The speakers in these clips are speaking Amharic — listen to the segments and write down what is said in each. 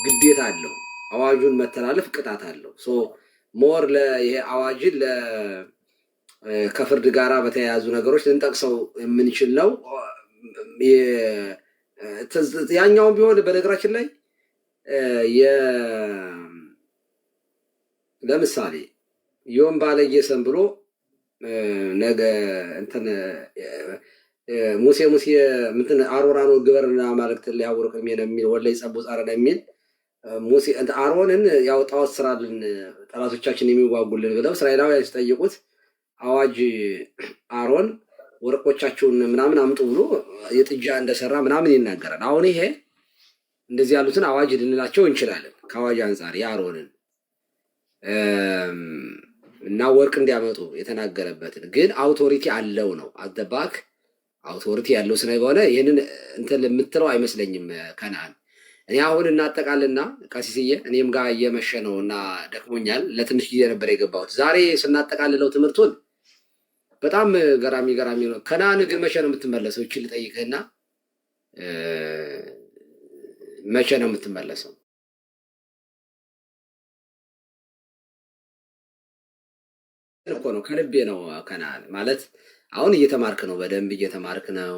ግዴታ አለው። አዋጁን መተላለፍ ቅጣት አለው። ሶ ሞር ይሄ አዋጅን ከፍርድ ጋራ በተያያዙ ነገሮች ልንጠቅሰው የምንችል ነው። ያኛውን ቢሆን በነገራችን ላይ ለምሳሌ ዮም ባለየሰን ብሎ ነገ እንትን ሙሴ ምንትን አሮራኖ ግበርና ማለክት ሊያወርቅ የሚል ወላይ ጸቡ ጻረነ የሚል ሙሴ አሮንን ያው ጣዖት ስራልን ጠላቶቻችን የሚዋጉልን ብለው እስራኤላውያን ሲጠይቁት አዋጅ አሮን ወርቆቻቸውን ምናምን አምጡ ብሎ የጥጃ እንደሰራ ምናምን ይናገራል። አሁን ይሄ እንደዚህ ያሉትን አዋጅ ልንላቸው እንችላለን ከአዋጅ አንጻር የአሮንን እና ወርቅ እንዲያመጡ የተናገረበትን ግን አውቶሪቲ አለው ነው አደባክ አውቶሪቲ ያለው ስለሆነ ይህንን እንትን የምትለው አይመስለኝም። ከነአን እኔ አሁን እናጠቃልና ቀሲስዬ እኔም ጋር እየመሸ ነው እና ደክሞኛል። ለትንሽ ጊዜ ነበር የገባሁት። ዛሬ ስናጠቃልለው ትምህርቱን በጣም ገራሚ ነው። ከነአን ግን መቼ ነው የምትመለሰው? እቺ ልጠይቅህና መቼ ነው የምትመለሰው? እኮ ነው ከልቤ ነው። ከነአን ማለት አሁን እየተማርክ ነው፣ በደንብ እየተማርክ ነው።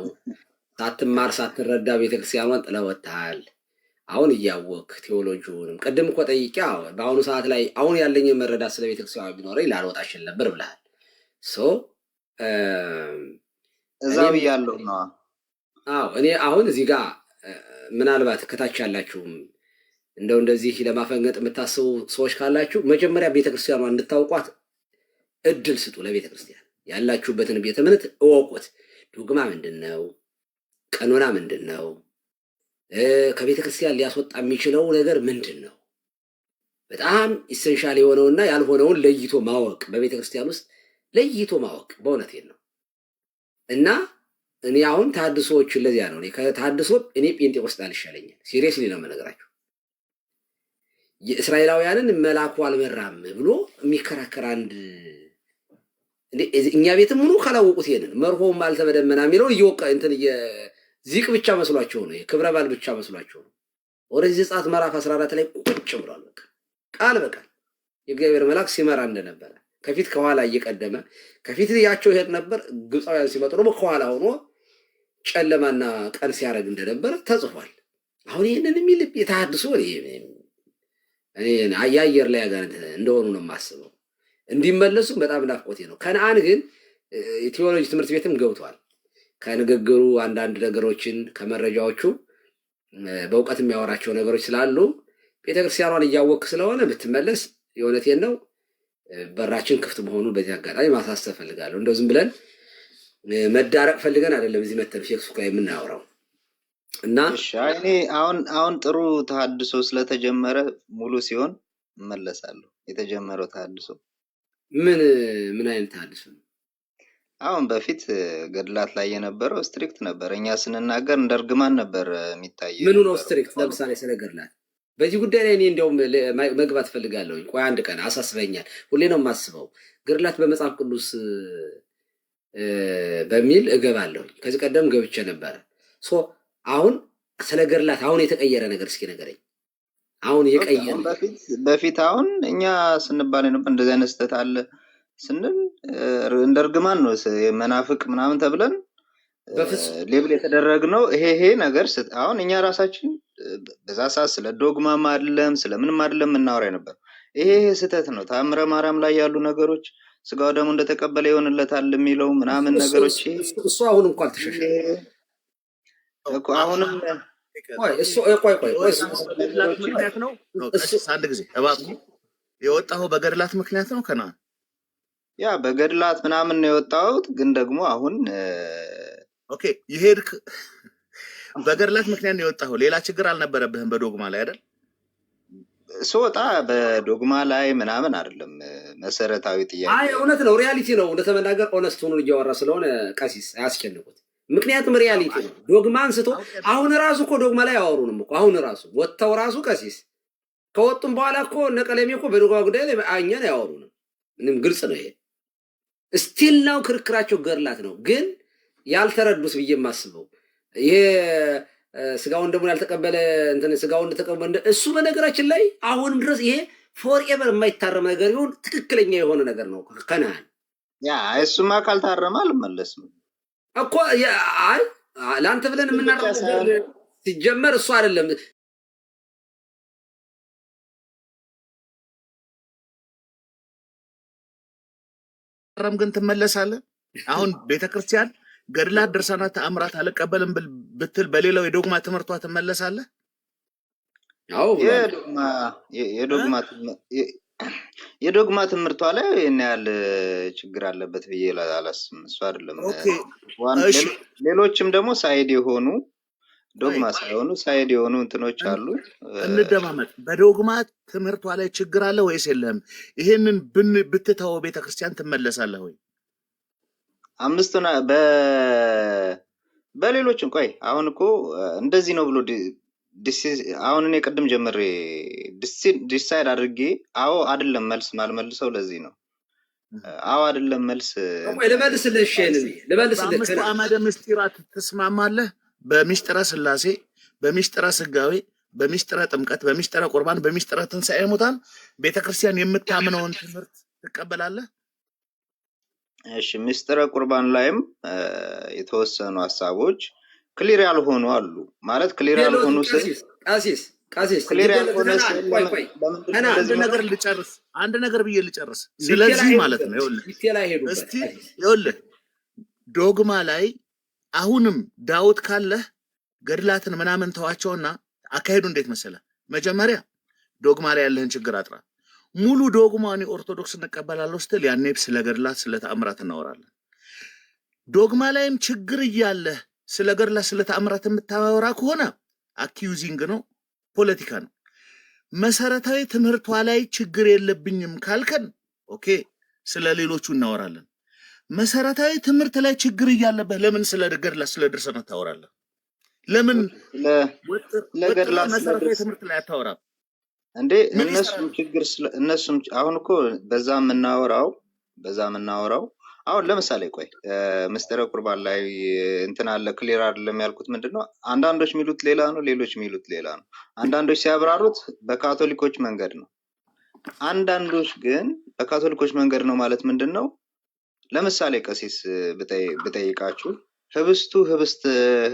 ሳትማር ሳትረዳ ቤተክርስቲያኗን ጥለህ ወጥተሃል። አሁን እያወክ ቴዎሎጂውንም ቅድም እኮ ጠይቄ በአሁኑ ሰዓት ላይ አሁን ያለኝ መረዳት ስለ ቤተክርስቲያኗ ቢኖረኝ ላልወጣ እችል ነበር ብለሃል። እዛ ብያለሁ ነው። እኔ አሁን እዚህ ጋር ምናልባት ከታች ያላችሁም እንደው እንደዚህ ለማፈንገጥ የምታስቡ ሰዎች ካላችሁ መጀመሪያ ቤተክርስቲያኗ እንድታውቋት እድል ስጡ። ለቤተክርስቲያን ያላችሁበትን ቤተ እምነት እወቁት። ዶግማ ምንድን ነው? ቀኖና ምንድን ነው? ከቤተክርስቲያን ሊያስወጣ የሚችለው ነገር ምንድን ነው? በጣም ኢሰንሻል የሆነውና ያልሆነውን ለይቶ ማወቅ፣ በቤተክርስቲያን ውስጥ ለይቶ ማወቅ በእውነቴን ነው። እና እኔ አሁን ታድሶዎችን ለዚያ ነው ከታድሶ እኔ ጴንጤቆስጣን ይሻለኛል። ሲሪየስሊ ነው የምነግራችሁ። የእስራኤላውያንን መላኩ አልመራም ብሎ የሚከራከር አንድ እኛ ቤትም ሆኖ ካላወቁት ይሄንን መርሆም አልተበደመና የሚለው እየወቃ እንትን ዚቅ ብቻ መስሏቸው ነው፣ ክብረ በዓል ብቻ መስሏቸው ነው። ኦሪት ዘጸአት ምዕራፍ 14 ላይ ቁጭ ብሏል። በቃ ቃል በቃል የእግዚአብሔር መልአክ ሲመራ እንደነበረ ከፊት ከኋላ እየቀደመ ከፊት ያቸው ይሄድ ነበር። ግብፃውያን ሲመጡ ደግሞ ከኋላ ሆኖ ጨለማና ቀን ሲያደርግ እንደነበረ ተጽፏል። አሁን ይህንን የሚል የተሐድሶ የአየር ላይ አጋንንት እንደሆኑ ነው የማስበው። እንዲመለሱ በጣም ናፍቆቴ ነው። ከነአን ግን የቴዎሎጂ ትምህርት ቤትም ገብቷል። ከንግግሩ አንዳንድ ነገሮችን ከመረጃዎቹ በእውቀት የሚያወራቸው ነገሮች ስላሉ ቤተክርስቲያኗን እያወቅ ስለሆነ ብትመለስ የእውነቴን ነው በራችን ክፍት መሆኑን በዚህ አጋጣሚ ማሳሰብ ፈልጋለሁ። እንደው ዝም ብለን መዳረቅ ፈልገን አይደለም እዚህ መተን ፌስቡክ ላይ የምናወራው። እና እኔ አሁን ጥሩ ተሐድሶ ስለተጀመረ ሙሉ ሲሆን እመለሳለሁ። የተጀመረው ተሐድሶ ምን አይነት ተሐድሶ ነው? አሁን በፊት ገድላት ላይ የነበረው ስትሪክት ነበር። እኛ ስንናገር እንደ እርግማን ነበር የሚታየው። ምኑ ነው ስትሪክት? ለምሳሌ ስለ ገድላት በዚህ ጉዳይ ላይ እኔ እንዲያውም መግባት ፈልጋለሁ። ቆይ አንድ ቀን አሳስበኛል። ሁሌ ነው የማስበው ገድላት በመጽሐፍ ቅዱስ በሚል እገባለሁ። ከዚህ ቀደም ገብቼ ነበረ። አሁን ስለ ገድላት አሁን የተቀየረ ነገር እስኪ ነገረኝ። አሁን የቀየረ በፊት አሁን እኛ ስንባል ነበር እንደዚህ አይነት ስህተት አለ ስንል እንደ እርግማን ነው መናፍቅ ምናምን ተብለን ሌብል የተደረግነው ይሄ ነገር አሁን እኛ ራሳችን በዛ ሰዓት ስለ ዶግማም አይደለም ስለምንም አይደለም የምናወራ ነበር። ይሄ ስህተት ነው። ተአምረ ማርያም ላይ ያሉ ነገሮች ስጋው ደግሞ እንደተቀበለ ይሆንለታል የሚለው ምናምን ነገሮች እሱ አሁን እንኳን ተሻሻለ እኮ አሁንም ምክንያት ነው። አንድ ጊዜ እባክህ የወጣው በገድላት ምክንያት ነው። ከነአን ያ በገድላት ምናምን ነው የወጣሁት። ግን ደግሞ አሁን ኦኬ ይሄድክ በገድላት ምክንያት ነው የወጣው። ሌላ ችግር አልነበረብህም በዶግማ ላይ አይደል? ስወጣ በዶግማ ላይ ምናምን አይደለም። መሰረታዊ ጥያቄ እውነት ነው፣ ሪያሊቲ ነው። እንደተመናገር ኦነስት ሆኖ እያወራ ስለሆነ ቀሲስ አያስጨንቁት። ምክንያቱም ሪያሊቲ ነው። ዶግማ አንስቶ አሁን ራሱ እኮ ዶግማ ላይ አያወሩንም እኮ አሁን ራሱ ወጥተው ራሱ ቀሲስ ከወጡም በኋላ እኮ ነቀለሜ እኮ በዶግማ ጉዳይ ላይ እኛን አያወሩንም። ምንም ግልጽ ነው። ይሄ ስቲል ነው ክርክራቸው ገድላት ነው። ግን ያልተረዱት ብዬ የማስበው ይሄ ስጋውን ደግሞ ያልተቀበለ እንትን ስጋውን ተቀበለ እሱ በነገራችን ላይ አሁንም ድረስ ይሄ ፎርኤቨር የማይታረም ነገር ይሁን ትክክለኛ የሆነ ነገር ነው። ከነአን ያ እሱማ ካልታረመ አልመለስም እኮ አይ ለአንተ ብለን የምናረመው ሲጀመር እሱ አይደለም። ረም ግን ትመለሳለህ። አሁን ቤተክርስቲያን ገድላት ድርሳናት ተአምራት አልቀበልም ብትል በሌላው የዶግማ ትምህርቷ ትመለሳለህ። አዎ የዶግማ ትምህርቷ ላይ የኔ ያለ ችግር አለበት ብዬ አላስብም። እሱ አይደለም። ሌሎችም ደግሞ ሳይድ የሆኑ ዶግማ ሳይሆኑ ሳይድ የሆኑ እንትኖች አሉ። እንደማመጥ በዶግማ ትምህርቷ ላይ ችግር አለ ወይስ የለም? ይሄንን ብትተው ቤተክርስቲያን ትመለሳለህ ወይ? አምስቱና በሌሎችም ቆይ አሁን እኮ እንደዚህ ነው ብሎ አሁን እኔ ቅድም ጀምሬ ዲሳይድ አድርጌ አዎ አይደለም መልስ ማልመልሰው ለዚህ ነው። አዎ አይደለም መልስ ለመልስልህ በአምስቱ አዕማደ ምስጢራት ትስማማለህ? በሚስጥረ ሥላሴ፣ በሚስጥረ ሥጋዌ፣ በሚስጥረ ጥምቀት፣ በሚስጥረ ቁርባን፣ በሚስጥረ ትንሣኤ ሙታን ቤተክርስቲያን የምታምነውን ትምህርት ትቀበላለህ? እሺ ሚስጥረ ቁርባን ላይም የተወሰኑ ሀሳቦች ክሊር ያልሆኑ አሉ። ማለት ክሊር ያልሆኑ ቃሲስ ክሊር ያልሆነ አንድ ነገር ብዬ ልጨርስ። ስለዚህ ማለት ነው ይኸውልህ ዶግማ ላይ አሁንም ዳውት ካለህ ገድላትን ምናምን ተዋቸውና አካሄዱ እንዴት መሰለህ? መጀመሪያ ዶግማ ላይ ያለህን ችግር አጥራ። ሙሉ ዶግማን ኦርቶዶክስ እንቀበላለሁ ስትል ያኔ ስለ ገድላት ስለ ተአምራት እናወራለን። ዶግማ ላይም ችግር እያለህ ስለ ገድላት ስለ ተአምራት የምታወራ ከሆነ አኪዩዚንግ ነው፣ ፖለቲካ ነው። መሰረታዊ ትምህርቷ ላይ ችግር የለብኝም ካልከን ኦኬ፣ ስለ ሌሎቹ እናወራለን። መሰረታዊ ትምህርት ላይ ችግር እያለበት ለምን ስለ ገድላት ስለ ድርሳናት ታወራለህ? ለምን ለገድላት መሰረታዊ ትምህርት ላይ አታወራም እንዴ? እነሱም አሁን እኮ በዛ የምናወራው አሁን ለምሳሌ ቆይ ምስጢረ ቁርባን ላይ እንትን አለ ክሊር አይደለም ያልኩት ምንድነው? አንዳንዶች የሚሉት ሌላ ነው፣ ሌሎች የሚሉት ሌላ ነው። አንዳንዶች ሲያብራሩት በካቶሊኮች መንገድ ነው። አንዳንዶች ግን በካቶሊኮች መንገድ ነው ማለት ምንድነው? ለምሳሌ ቀሲስ ብጠይቃችሁ ህብስቱ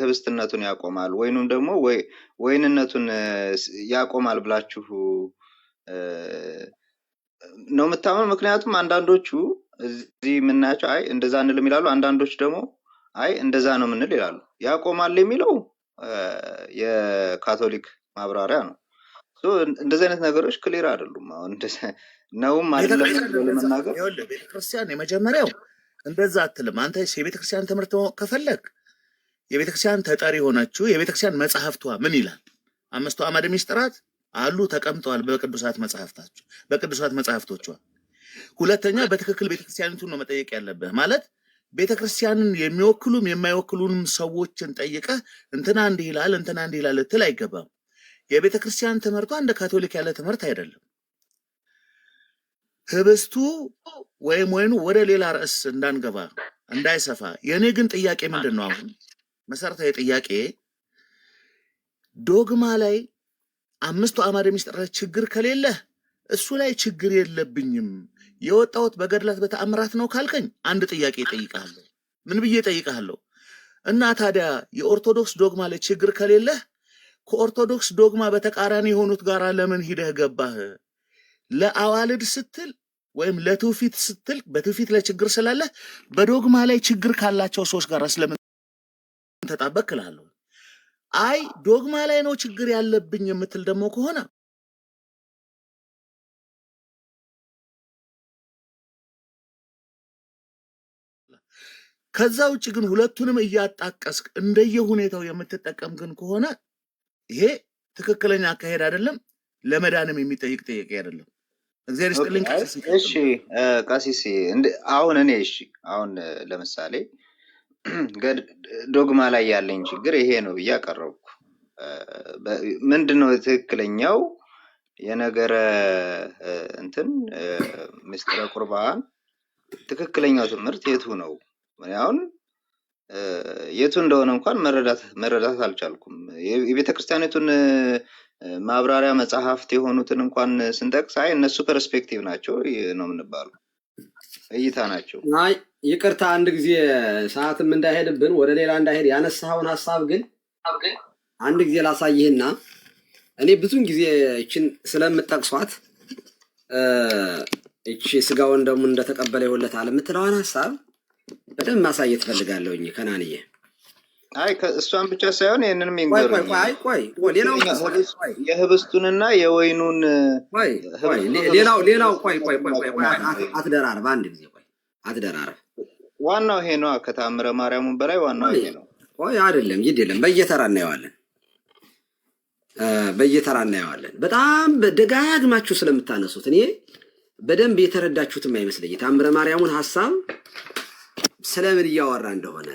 ህብስትነቱን ያቆማል ወይንም ደግሞ ወይንነቱን ያቆማል ብላችሁ ነው የምታምኑ? ምክንያቱም አንዳንዶቹ እዚህ የምናያቸው አይ እንደዛ እንልም ይላሉ። አንዳንዶች ደግሞ አይ እንደዛ ነው የምንል ይላሉ። ያቆማል የሚለው የካቶሊክ ማብራሪያ ነው። እንደዚህ አይነት ነገሮች ክሊር አይደሉም። አሁን ነውም አይደለም ለመናገር ቤተክርስቲያን የመጀመሪያው እንደዛ አትልም። አንተ የቤተክርስቲያን ትምህርት ከፈለግ የቤተክርስቲያን ተጠሪ ሆናችሁ የቤተክርስቲያን መጽሐፍቷ ምን ይላል? አምስቱ አዕማደ ምስጢራት አሉ ተቀምጠዋል በቅዱሳት መጽሐፍቶቿ። ሁለተኛ በትክክል ቤተክርስቲያኒቱን ነው መጠየቅ ያለብህ። ማለት ቤተክርስቲያንን የሚወክሉም የማይወክሉንም ሰዎችን ጠይቀህ እንትና እንዲህ ይላል እንትና እንዲህ ይላል ልትል አይገባም። የቤተክርስቲያን ትምህርቷ እንደ ካቶሊክ ያለ ትምህርት አይደለም። ህብስቱ ወይም ወይኑ ወደ ሌላ ርዕስ እንዳንገባ እንዳይሰፋ የኔ ግን ጥያቄ ምንድን ነው? አሁን መሰረታዊ ጥያቄ ዶግማ ላይ አምስቱ አዕማደ ምስጢራት ችግር ከሌለ እሱ ላይ ችግር የለብኝም የወጣሁት በገድላት በተአምራት ነው ካልከኝ አንድ ጥያቄ ጠይቃለሁ። ምን ብዬ ጠይቃለሁ? እና ታዲያ የኦርቶዶክስ ዶግማ ላይ ችግር ከሌለ ከኦርቶዶክስ ዶግማ በተቃራኒ የሆኑት ጋር ለምን ሂደህ ገባህ? ለአዋልድ ስትል ወይም ለትውፊት ስትል በትውፊት ላይ ችግር ስላለ በዶግማ ላይ ችግር ካላቸው ሰዎች ጋር ስለምን ተጣበቅላለሁ? አይ ዶግማ ላይ ነው ችግር ያለብኝ የምትል ደግሞ ከሆነ ከዛ ውጭ ግን ሁለቱንም እያጣቀስክ እንደየሁኔታው የምትጠቀም ግን ከሆነ ይሄ ትክክለኛ አካሄድ አይደለም፣ ለመዳንም የሚጠይቅ ጥያቄ አይደለም። እግዚአብሔር ይስጥልኝ። እሺ ቀሲስ አሁን እኔ አሁን ለምሳሌ ዶግማ ላይ ያለኝ ችግር ይሄ ነው ብዬ አቀረብኩ። ምንድነው ትክክለኛው የነገረ እንትን ምስጢረ ቁርባን ትክክለኛው ትምህርት የቱ ነው? አሁን የቱ እንደሆነ እንኳን መረዳት አልቻልኩም። የቤተክርስቲያኒቱን ማብራሪያ መጽሐፍት የሆኑትን እንኳን ስንጠቅስ አይ እነሱ ፐርስፔክቲቭ ናቸው ነው የምንባለው፣ እይታ ናቸው። አይ ይቅርታ፣ አንድ ጊዜ ሰዓትም እንዳይሄድብን ወደ ሌላ እንዳይሄድ ያነሳኸውን ሀሳብ ግን አንድ ጊዜ ላሳይህና እኔ ብዙን ጊዜ እችን ስለምጠቅሷት እቺ ስጋውን ደግሞ እንደተቀበለ ይወለታል የምትለዋን ሀሳብ በደንብ ማሳየት ፈልጋለሁኝ ከናንዬ። አይ እሷን ብቻ ሳይሆን ይሄንንም ይንገሩ። ቆይ ሌላው የህብስቱንና የወይኑን ሌላው ቆይ አትደራረብ፣ አንድ ጊዜ ቆይ አትደራረብ። ዋናው ይሄ ነው። ከታምረ ማርያሙን በላይ ዋናው ይሄ ነው። ቆይ አይደለም፣ ግድ የለም፣ በየተራ እናየዋለን። በጣም ደጋግማችሁ ስለምታነሱት እኔ በደንብ የተረዳችሁትም አይመስለኝ። ታምረ ማርያሙን ሐሳብ ስለምን እያወራ እንደሆነ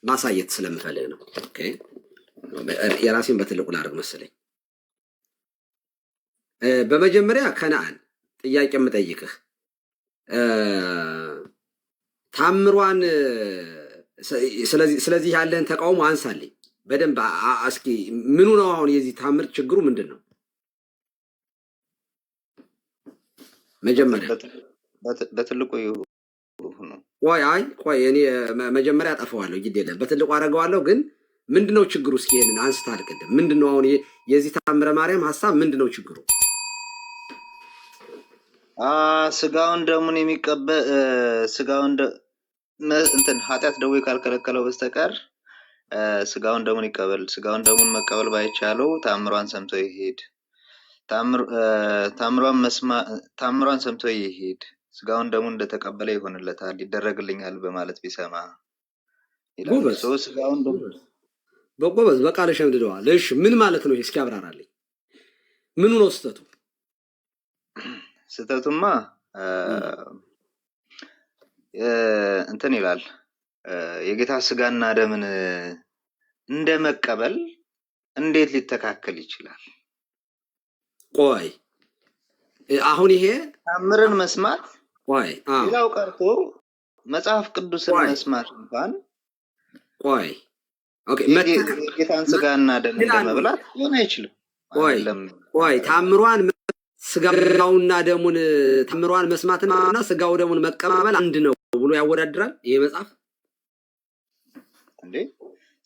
ማሳየት ስለምፈልግ ነው። ኦኬ፣ የራሴን በትልቁ ላድርግ መሰለኝ። በመጀመሪያ ከነአን ጥያቄ የምጠይቅህ ታምሯን ስለዚህ ያለህን ተቃውሞ አንሳልኝ በደንብ እስኪ። ምኑ ነው አሁን የዚህ ታምር ችግሩ ምንድን ነው? መጀመሪያ በትልቁ ነው። ቆይ እኔ መጀመሪያ አጠፋዋለሁ፣ ግድ የለም በትልቁ አደርገዋለሁ። ግን ምንድነው ችግሩ? እስኪ ይሄንን አንስታል ቅድም። ምንድነው አሁን የዚህ ታምረ ማርያም ሐሳብ ምንድነው ችግሩ? ስጋውን ደሙን የሚቀበል ስጋውን እንትን ኃጢአት ደዌ ካልከለከለው በስተቀር ስጋውን ደሙን ይቀበል። ስጋውን ደሙን መቀበል ባይቻለው ታምሯን ሰምቶ ይሄድ። ታምሯን ሰምቶ ይሄድ። ስጋውን ደሙን እንደተቀበለ ይሆንለታል፣ ይደረግልኛል በማለት ቢሰማ ይላል። ስጋውን በጎበዝ በቃል ሸምድደዋል። እሺ ምን ማለት ነው? እስኪ አብራራልኝ። ምኑ ነው ስተቱ? ስተቱማ እንትን ይላል የጌታ ስጋና ደምን እንደመቀበል እንዴት ሊተካከል ይችላል? ቆይ አሁን ይሄ ታምርን መስማት ሌላው ቀርቶ መጽሐፍ ቅዱስን መስማት እንኳን ጌታን ስጋና ደም እንደመብላት ሊሆን አይችልም። ታምሯን ስጋውና ደሙን ታምሯን መስማትና ስጋው ደሙን መቀበል አንድ ነው ብሎ ያወዳድራል ይሄ መጽሐፍ እንዴ?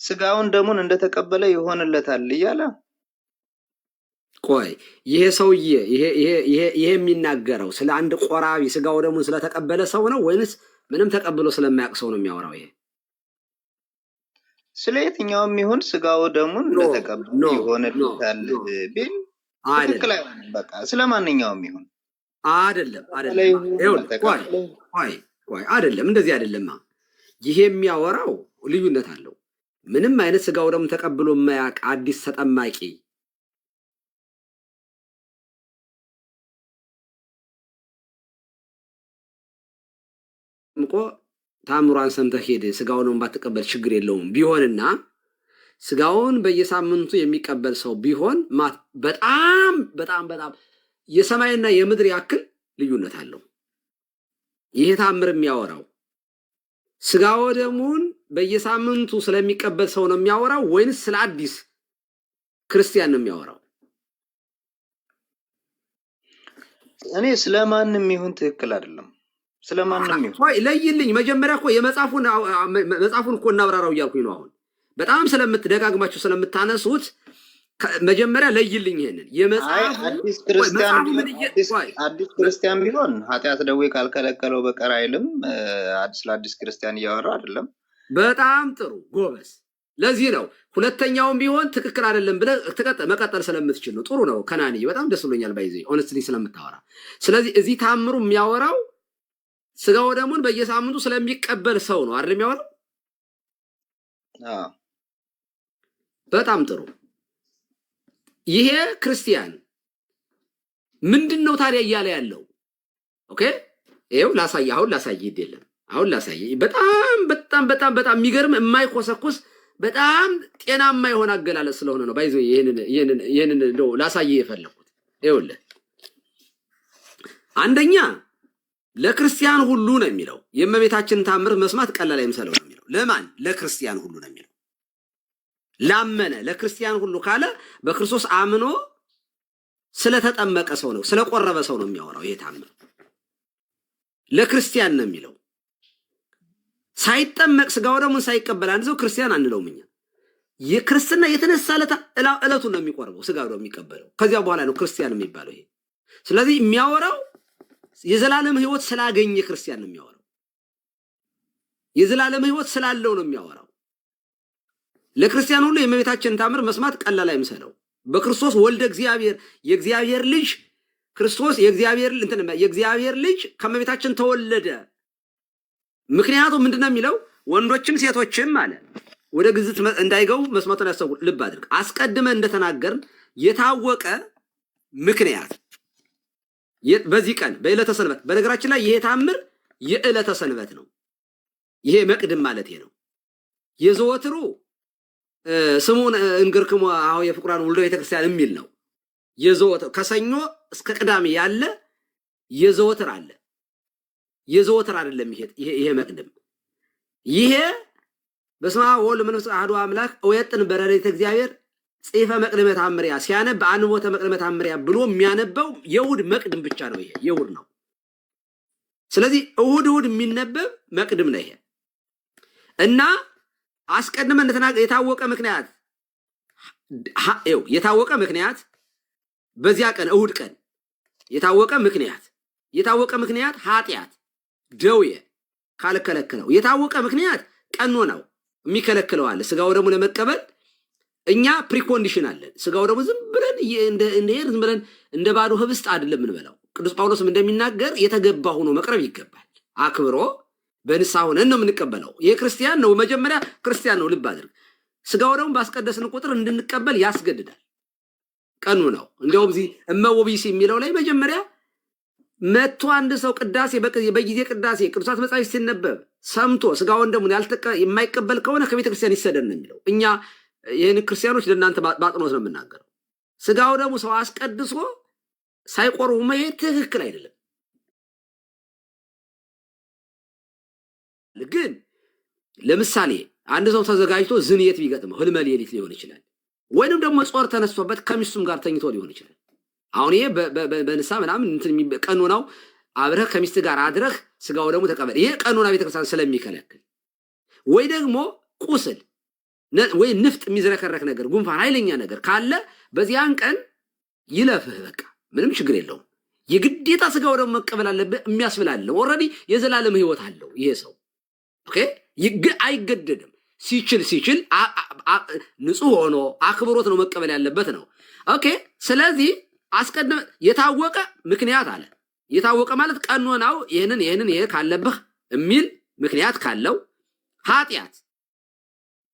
ስጋውን ደሙን እንደተቀበለ ይሆንለታል እያለ ይሄ ሰውዬ ይሄ የሚናገረው ስለ አንድ ቆራቢ ስጋው ደሙን ስለተቀበለ ሰው ነው ወይንስ ምንም ተቀብሎ ስለማያውቅ ሰው ነው የሚያወራው? ይሄ ስለ የትኛውም ይሁን ስጋው ደሙን እንደተቀበለ ይሆንለታል ቢል ትክክል አይሆንም። በቃ ስለማንኛውም ይሁን አይደለም። አይደለም እንደዚህ አይደለማ። ይሄ የሚያወራው ልዩነት አለው። ምንም አይነት ስጋው ደሙን ተቀብሎ የማያውቅ አዲስ ተጠማቂ ምቆ ታምሯን ሰምተህ ሄድ ስጋውን ባትቀበል ችግር የለውም ቢሆንና ስጋውን በየሳምንቱ የሚቀበል ሰው ቢሆን በጣም በጣም በጣም የሰማይና የምድር ያክል ልዩነት አለው። ይሄ ታምር የሚያወራው ስጋው ደሙን በየሳምንቱ ስለሚቀበል ሰው ነው የሚያወራው ወይንስ ስለ አዲስ ክርስቲያን ነው የሚያወራው? እኔ ስለማንም ይሁን ትክክል አይደለም። ስለማንም ይሁን ለይልኝ። መጀመሪያ እኮ መጽሐፉን እኮ እናብራራው እያልኩኝ ነው። አሁን በጣም ስለምትደጋግማችሁ ስለምታነሱት መጀመሪያ ለይልኝ። ይሄንን አዲስ ክርስቲያን ቢሆን ኃጢአት ደዌ ካልከለከለው በቀር አይልም። ለአዲስ ክርስቲያን እያወራ አይደለም። በጣም ጥሩ ጎበዝ። ለዚህ ነው ሁለተኛውም ቢሆን ትክክል አይደለም ብለህ መቀጠል ስለምትችል ነው። ጥሩ ነው ከናኒ፣ በጣም ደስ ብሎኛል ባይዘ ሆነስትሊ ስለምታወራ። ስለዚህ እዚህ ታምሩ የሚያወራው ስጋው ደሙን በየሳምንቱ ስለሚቀበል ሰው ነው አይደል የሚያወራው? በጣም ጥሩ። ይሄ ክርስቲያን ምንድነው ታዲያ እያለ ያለው? ኦኬ ይሄው ላሳይ። አሁን ላሳይ አይደለም፣ አሁን ላሳይ። በጣም በጣም በጣም በጣም የሚገርም የማይኮሰኩስ በጣም ጤናማ የሆነ አገላለጽ ስለሆነ ነው ባይዘው ይሄንን ነው ላሳይ የፈለኩት። ይኸውልህ አንደኛ ለክርስቲያን ሁሉ ነው የሚለው። የእመቤታችንን ታምር መስማት ቀላል አይምሰለው ነው የሚለው። ለማን ለክርስቲያን ሁሉ ነው የሚለው ላመነ ለክርስቲያን ሁሉ ካለ በክርስቶስ አምኖ ስለተጠመቀ ሰው ነው ስለቆረበ ሰው ነው የሚያወራው ይሄ ታምር ለክርስቲያን ነው የሚለው ሳይጠመቅ ስጋው ደግሞ ሳይቀበል አንድ ሰው ክርስቲያን አንለውም እኛ የክርስትና የተነሳለታ እለቱን ነው የሚቆርበው ስጋው ነው የሚቀበለው ከዚያ በኋላ ነው ክርስቲያን የሚባለው ይሄ ስለዚህ የሚያወራው የዘላለም ህይወት ስላገኘ ክርስቲያን ነው የሚያወራው የዘላለም ህይወት ስላለው ነው የሚያወራው ለክርስቲያን ሁሉ የእመቤታችንን ታምር መስማት ቀላል አይምሰለው በክርስቶስ ወልደ እግዚአብሔር የእግዚአብሔር ልጅ ክርስቶስ የእግዚአብሔር ልጅ ከእመቤታችን ተወለደ ምክንያቱም ምንድነው የሚለው ወንዶችም ሴቶችም ማለት ወደ ግዝት እንዳይገቡ መስማቱን ያሰቡ ልብ አድርግ አስቀድመ እንደተናገርን የታወቀ ምክንያት በዚህ ቀን በዕለተ ሰንበት በነገራችን ላይ ይሄ ታምር የዕለተ ሰንበት ነው ይሄ መቅድም ማለት ነው የዘወትሩ ስሙን እንግርክሙ አው የፍቁራን ወልደ ቤተክርስቲያን የሚል ነው የዘወትር ከሰኞ እስከ ቅዳሜ ያለ የዘወትር አለ የዘወትር አይደለም ይሄ መቅድም ይሄ በስመ አብ ወወልድ ወመንፈስ ቅዱስ አሐዱ አምላክ ወየጥን በረድኤተ እግዚአብሔር ጽፈ መቅደመ ተአምሪያ ሲያነብ አንቦተ መቅደመ ተአምሪያ ብሎ የሚያነበው የእሑድ መቅድም ብቻ ነው ይሄ የእሑድ ነው ስለዚህ እሑድ የሚነበብ መቅድም ነው ይሄ እና አስቀድመ እንደተናገረ የታወቀ ምክንያት በዚያ ቀን እሑድ ቀን የታወቀ ምክንያት ኃጢአት ደዌ ካልከለከለው የታወቀ ምክንያት ቀኖናው የሚከለክለው አለ ስጋው ደግሞ ለመቀበል እኛ ፕሪኮንዲሽን አለን ስጋው ደግሞ ዝም ብለን ዝም ብለን እንደ ባዶ ህብስት አይደለም እንበላው ቅዱስ ጳውሎስም እንደሚናገር የተገባ ሆኖ መቅረብ ይገባል አክብሮ በንስሐ ሆነን ነው የምንቀበለው ይሄ ክርስቲያን ነው መጀመሪያ ክርስቲያን ነው ልብ አድርግ ስጋው ደግሞ ባስቀደስን ቁጥር እንድንቀበል ያስገድዳል ቀኖናው እንደውም እዚህ እመወብይስ የሚለው ላይ መጀመሪያ መጥቶ አንድ ሰው ቅዳሴ በጊዜ ቅዳሴ ቅዱሳት መጻሕፍት ሲነበብ ሰምቶ ስጋውን ደግሞ የማይቀበል ከሆነ ከቤተ ክርስቲያን ይሰደድ ነው የሚለው እኛ ይሄን ክርስቲያኖች ለእናንተ ባጥኖት ነው የምናገረው ስጋው ደግሞ ሰው አስቀድሶ ሳይቆርቡ መሄድ ትክክል አይደለም ግን ለምሳሌ አንድ ሰው ተዘጋጅቶ ዝንየት ቢገጥመው ህልመ ሌሊት ሊሆን ይችላል ወይንም ደግሞ ጾር ተነስቶበት ከሚስቱም ጋር ተኝቶ ሊሆን ይችላል አሁን ይሄ በንሳ ምናምን ቀኖናው አብረህ ከሚስት ጋር አድረህ ስጋው ደግሞ ተቀበል ይሄ ቀኖና ቤተክርስቲያን ስለሚከለክል ወይ ደግሞ ቁስል ወይ ንፍጥ የሚዝረከረክ ነገር ጉንፋን ኃይለኛ ነገር ካለ በዚያን ቀን ይለፍህ በቃ ምንም ችግር የለውም የግዴታ ስጋው ደግሞ መቀበል አለበት የሚያስብላል ኦሬዲ የዘላለም ህይወት አለው ይሄ ሰው ኦኬ አይገደድም ሲችል ንጹህ ሆኖ አክብሮት ነው መቀበል ያለበት ነው ኦኬ ስለዚህ አስቀድመ የታወቀ ምክንያት አለ የታወቀ ማለት ቀኖናው ይሄ ካለብህ የሚል ምክንያት ካለው ኃጢአት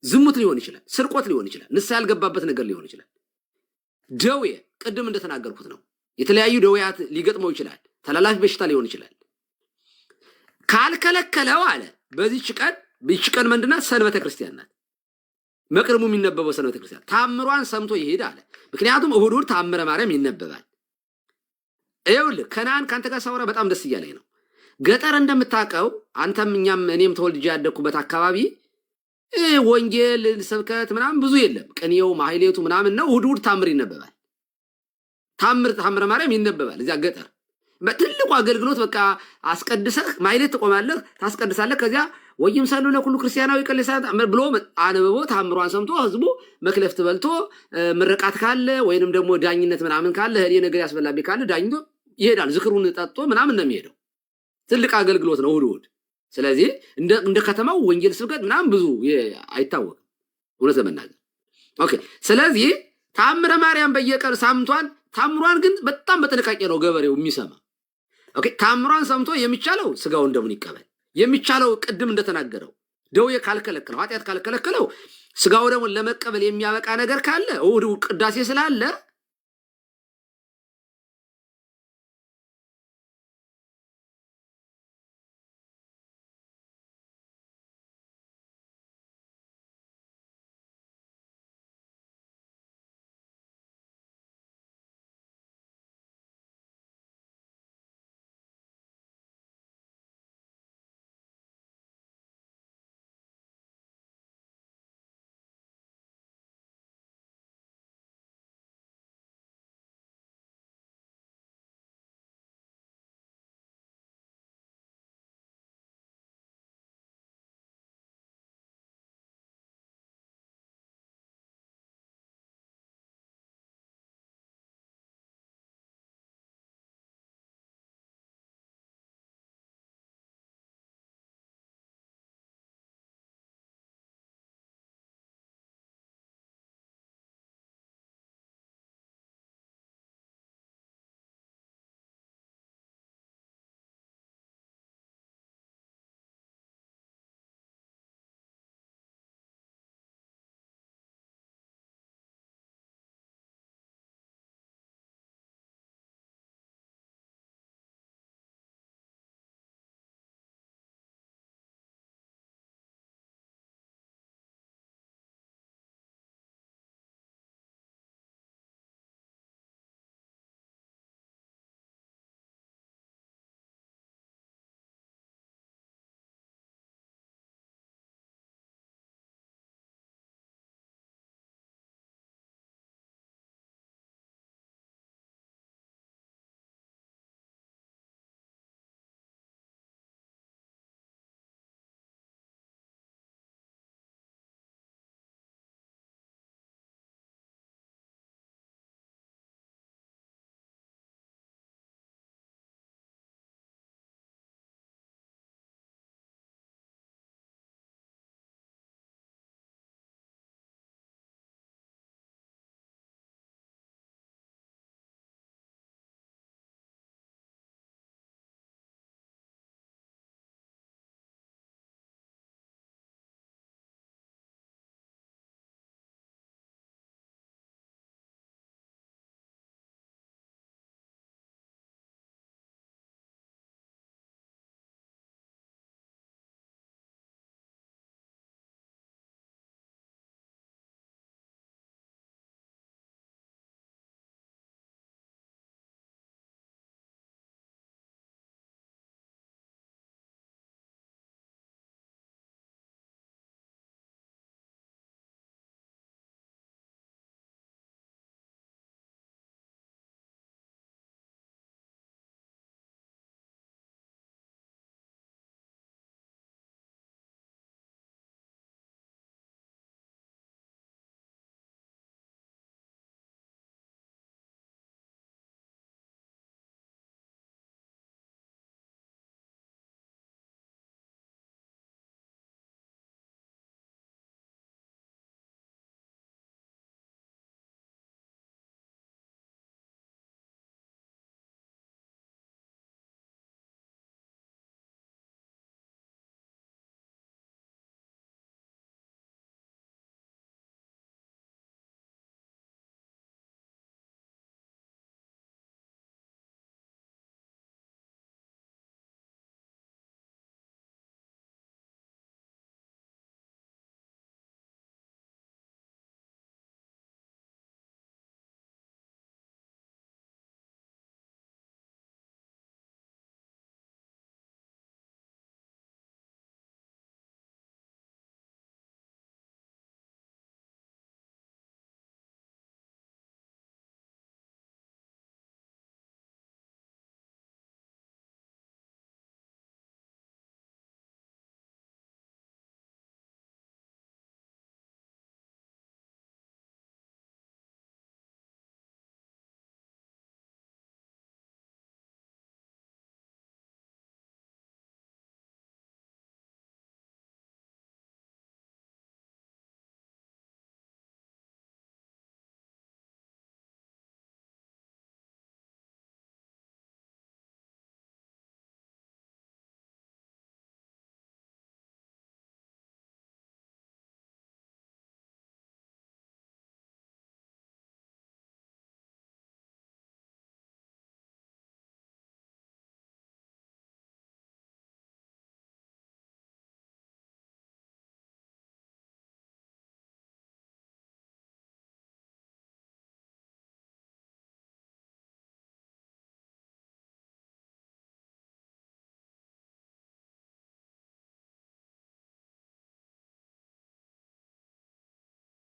ዝሙት ሊሆን ይችላል ስርቆት ሊሆን ይችላል ንስሐ ያልገባበት ነገር ሊሆን ይችላል ደዌ ቅድም እንደተናገርኩት ነው የተለያዩ ደዌያት ሊገጥመው ይችላል ተላላፊ በሽታ ሊሆን ይችላል ካልከለከለው አለ በዚህች ቀን ምንድነው ሰንበተ ክርስቲያን ናት መቅድሙ የሚነበበው ሰንበተ ክርስቲያን ታምሯን ሰምቶ ይሄድ አለ ምክንያቱም እሑድ ታምረ ማርያም ይነበባል ይኸውልህ ከነዓን ካንተ ጋር ሳወራ በጣም ደስ እያለኝ ነው ገጠር እንደምታውቀው አንተም እኛም እኔም ተወልጄ ያደኩበት አካባቢ ወንጌል ስብከት ምናምን ብዙ የለም ቅኔው ማህሌቱ ምናምን ነው እሑድ ታምር ይነበባል ታምረ ማርያም ይነበባል እዚያ ገጠር በትልቁ አገልግሎት በቃ አስቀድሰህ ማህሌት ትቆማለህ ታስቀድሳለህ ከዚያ ወይም ሰሉ ለኩሉ ክርስቲያናዊ ቀለሳት ብሎ አንብቦ ታምሯን ሰምቶ ህዝቡ መክለፍት በልቶ ምርቃት ካለ ወይንም ደግሞ ዳኝነት ምናምን ካለ ህዲ ነገር ያስበላቢ ካለ ዳኝቶ ይሄዳል ዝክሩን ጠጥቶ ምናምን ነው የሚሄደው ትልቅ አገልግሎት ነው እሑድ ስለዚህ እንደ ከተማው ወንጌል ስብከት ምናምን ብዙ አይታወቅም እውነት ለመናገር ኦኬ ስለዚህ ታምረ ማርያም በየቀር ሳምንቷን ታምሯን ግን በጣም በጥንቃቄ ነው ገበሬው የሚሰማ ኦኬ ታምሯን ሰምቶ የሚቻለው ስጋው እንደምን ይቀበል የሚቻለው ቅድም እንደተናገረው ደዌ ካልከለከለው ኃጢአት ካልከለከለው ስጋው ደግሞ ለመቀበል የሚያበቃ ነገር ካለ እሑድ ቅዳሴ ስላለ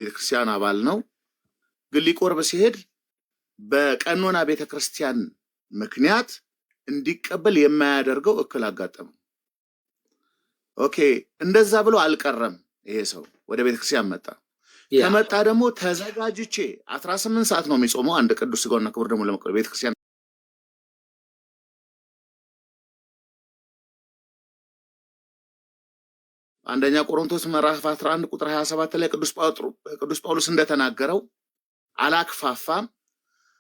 ቤተክርስቲያን አባል ነው። ግን ሊቆርብ ሲሄድ በቀኖና ቤተክርስቲያን ምክንያት እንዲቀበል የማያደርገው እክል አጋጠመው። ኦኬ እንደዛ ብሎ አልቀረም። ይሄ ሰው ወደ ቤተክርስቲያን መጣ። ከመጣ ደግሞ ተዘጋጅቼ 18 ሰዓት ነው የሚጾመው አንድ ቅዱስ ሥጋውና ክቡር ደሙን ለመቀበል ቤተክርስቲያን። አንደኛ ቆሮንቶስ ምዕራፍ 11 ቁጥር 27 ላይ ቅዱስ ጳውሎስ እንደተናገረው አላክፋፋም።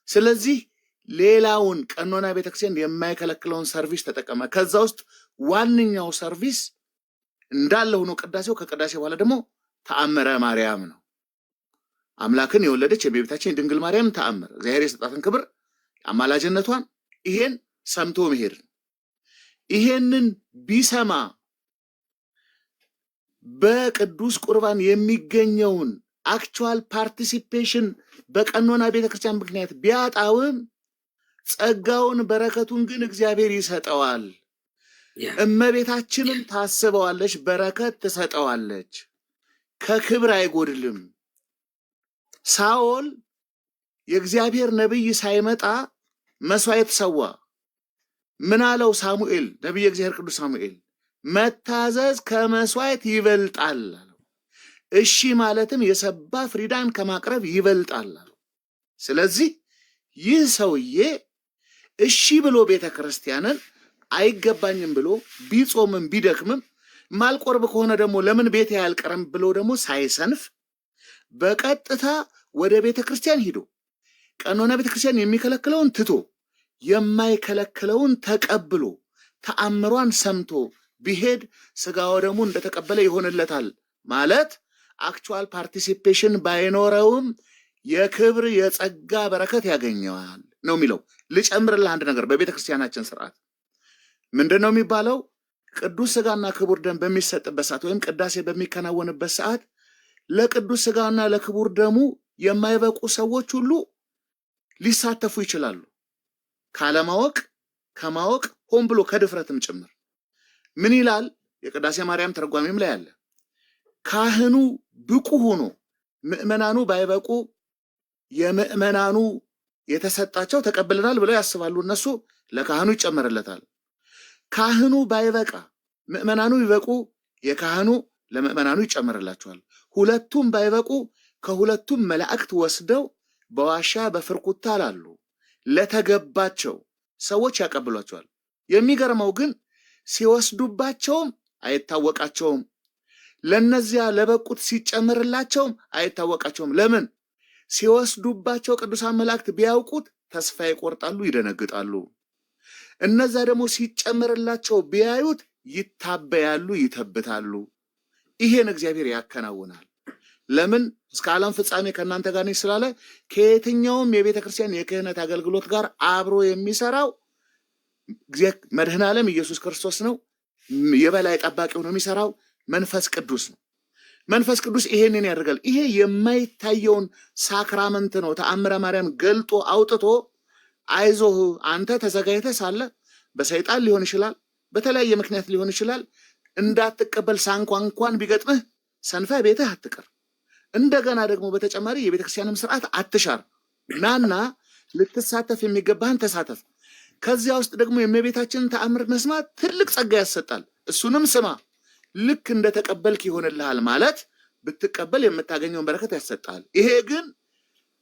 ስለዚህ ሌላውን ቀኖና ቤተክርስቲያን የማይከለክለውን ሰርቪስ ተጠቀመ። ከዛ ውስጥ ዋነኛው ሰርቪስ እንዳለ ሆኖ ቅዳሴው፣ ከቅዳሴ በኋላ ደግሞ ተአምረ ማርያም ነው። አምላክን የወለደች የእመቤታችን የድንግል ማርያም ተአምር፣ እግዚአብሔር የሰጣትን ክብር፣ አማላጅነቷን፣ ይሄን ሰምቶ መሄድ ነው። ይሄንን ቢሰማ በቅዱስ ቁርባን የሚገኘውን አክቹዋል ፓርቲሲፔሽን በቀኖና ቤተክርስቲያን ምክንያት ቢያጣውም ጸጋውን በረከቱን ግን እግዚአብሔር ይሰጠዋል። እመቤታችንም ታስበዋለች፣ በረከት ትሰጠዋለች፣ ከክብር አይጎድልም። ሳኦል የእግዚአብሔር ነቢይ ሳይመጣ መስዋዕት ሰዋ። ምን አለው ሳሙኤል? ነቢይ እግዚአብሔር ቅዱስ ሳሙኤል መታዘዝ ከመስዋዕት ይበልጣል አለው። እሺ ማለትም የሰባ ፍሪዳን ከማቅረብ ይበልጣል አለው። ስለዚህ ይህ ሰውዬ እሺ ብሎ ቤተክርስቲያንን አይገባኝም ብሎ ቢጾምም ቢደክምም ማልቆርብ ከሆነ ደግሞ ለምን ቤቴ ያልቀረም ብሎ ደግሞ ሳይሰንፍ በቀጥታ ወደ ቤተክርስቲያን ሂዶ ቀኖና ቤተክርስቲያን የሚከለክለውን ትቶ የማይከለክለውን ተቀብሎ ተአምሯን ሰምቶ ቢሄድ ሥጋው ደግሞ እንደተቀበለ ይሆንለታል። ማለት አክቹዋል ፓርቲሲፔሽን ባይኖረውም የክብር የጸጋ በረከት ያገኘዋል ነው የሚለው። ልጨምርልህ አንድ ነገር። በቤተክርስቲያናችን ስርዓት ምንድነው የሚባለው? ቅዱስ ሥጋና ክቡር ደም በሚሰጥበት ሰዓት ወይም ቅዳሴ በሚከናወንበት ሰዓት ለቅዱስ ሥጋና ለክቡር ደሙ የማይበቁ ሰዎች ሁሉ ሊሳተፉ ይችላሉ። ካለማወቅ፣ ከማወቅ፣ ሆን ብሎ ከድፍረትም ጭምር። ምን ይላል? የቅዳሴ ማርያም ተርጓሚም ላይ አለ። ካህኑ ብቁ ሆኖ ምዕመናኑ ባይበቁ የምዕመናኑ የተሰጣቸው ተቀብለናል ብለው ያስባሉ። እነሱ ለካህኑ ይጨመርለታል። ካህኑ ባይበቃ ምዕመናኑ ቢበቁ የካህኑ ለምዕመናኑ ይጨመርላቸዋል። ሁለቱም ባይበቁ ከሁለቱም መላእክት ወስደው በዋሻ በፍርኩታ ላሉ ለተገባቸው ሰዎች ያቀብሏቸዋል። የሚገርመው ግን ሲወስዱባቸውም አይታወቃቸውም። ለነዚያ ለበቁት ሲጨመርላቸውም አይታወቃቸውም። ለምን? ሲወስዱባቸው ቅዱሳን መላእክት ቢያውቁት ተስፋ ይቆርጣሉ፣ ይደነግጣሉ። እነዛ ደግሞ ሲጨመርላቸው ቢያዩት ይታበያሉ፣ ይተብታሉ። ይሄን እግዚአብሔር ያከናውናል። ለምን? እስከ ዓለም ፍጻሜ ከእናንተ ጋር ነኝ ስላለ ከየትኛውም የቤተ ክርስቲያን የክህነት አገልግሎት ጋር አብሮ የሚሰራው መድኃኔ ዓለም ኢየሱስ ክርስቶስ ነው። የበላይ ጠባቂው ነው የሚሰራው መንፈስ ቅዱስ ነው። መንፈስ ቅዱስ ይሄንን ያደርጋል። ይሄ የማይታየውን ሳክራመንት ነው ተአምረ ማርያም ገልጦ አውጥቶ አይዞህ አንተ ተዘጋጅተህ ሳለ በሰይጣን ሊሆን ይችላል፣ በተለያየ ምክንያት ሊሆን ይችላል፣ እንዳትቀበል ሳንኳ እንኳን ቢገጥምህ ሰንፈህ ቤትህ አትቀር። እንደገና ደግሞ በተጨማሪ የቤተክርስቲያንም ስርዓት አትሻር። ናና ልትሳተፍ የሚገባህን ተሳተፍ። ከዚያ ውስጥ ደግሞ የእመቤታችንን ተአምር መስማት ትልቅ ጸጋ ያሰጣል። እሱንም ስማ፣ ልክ እንደተቀበልክ ይሆንልሃል። ማለት ብትቀበል የምታገኘውን በረከት ያሰጣል። ይሄ ግን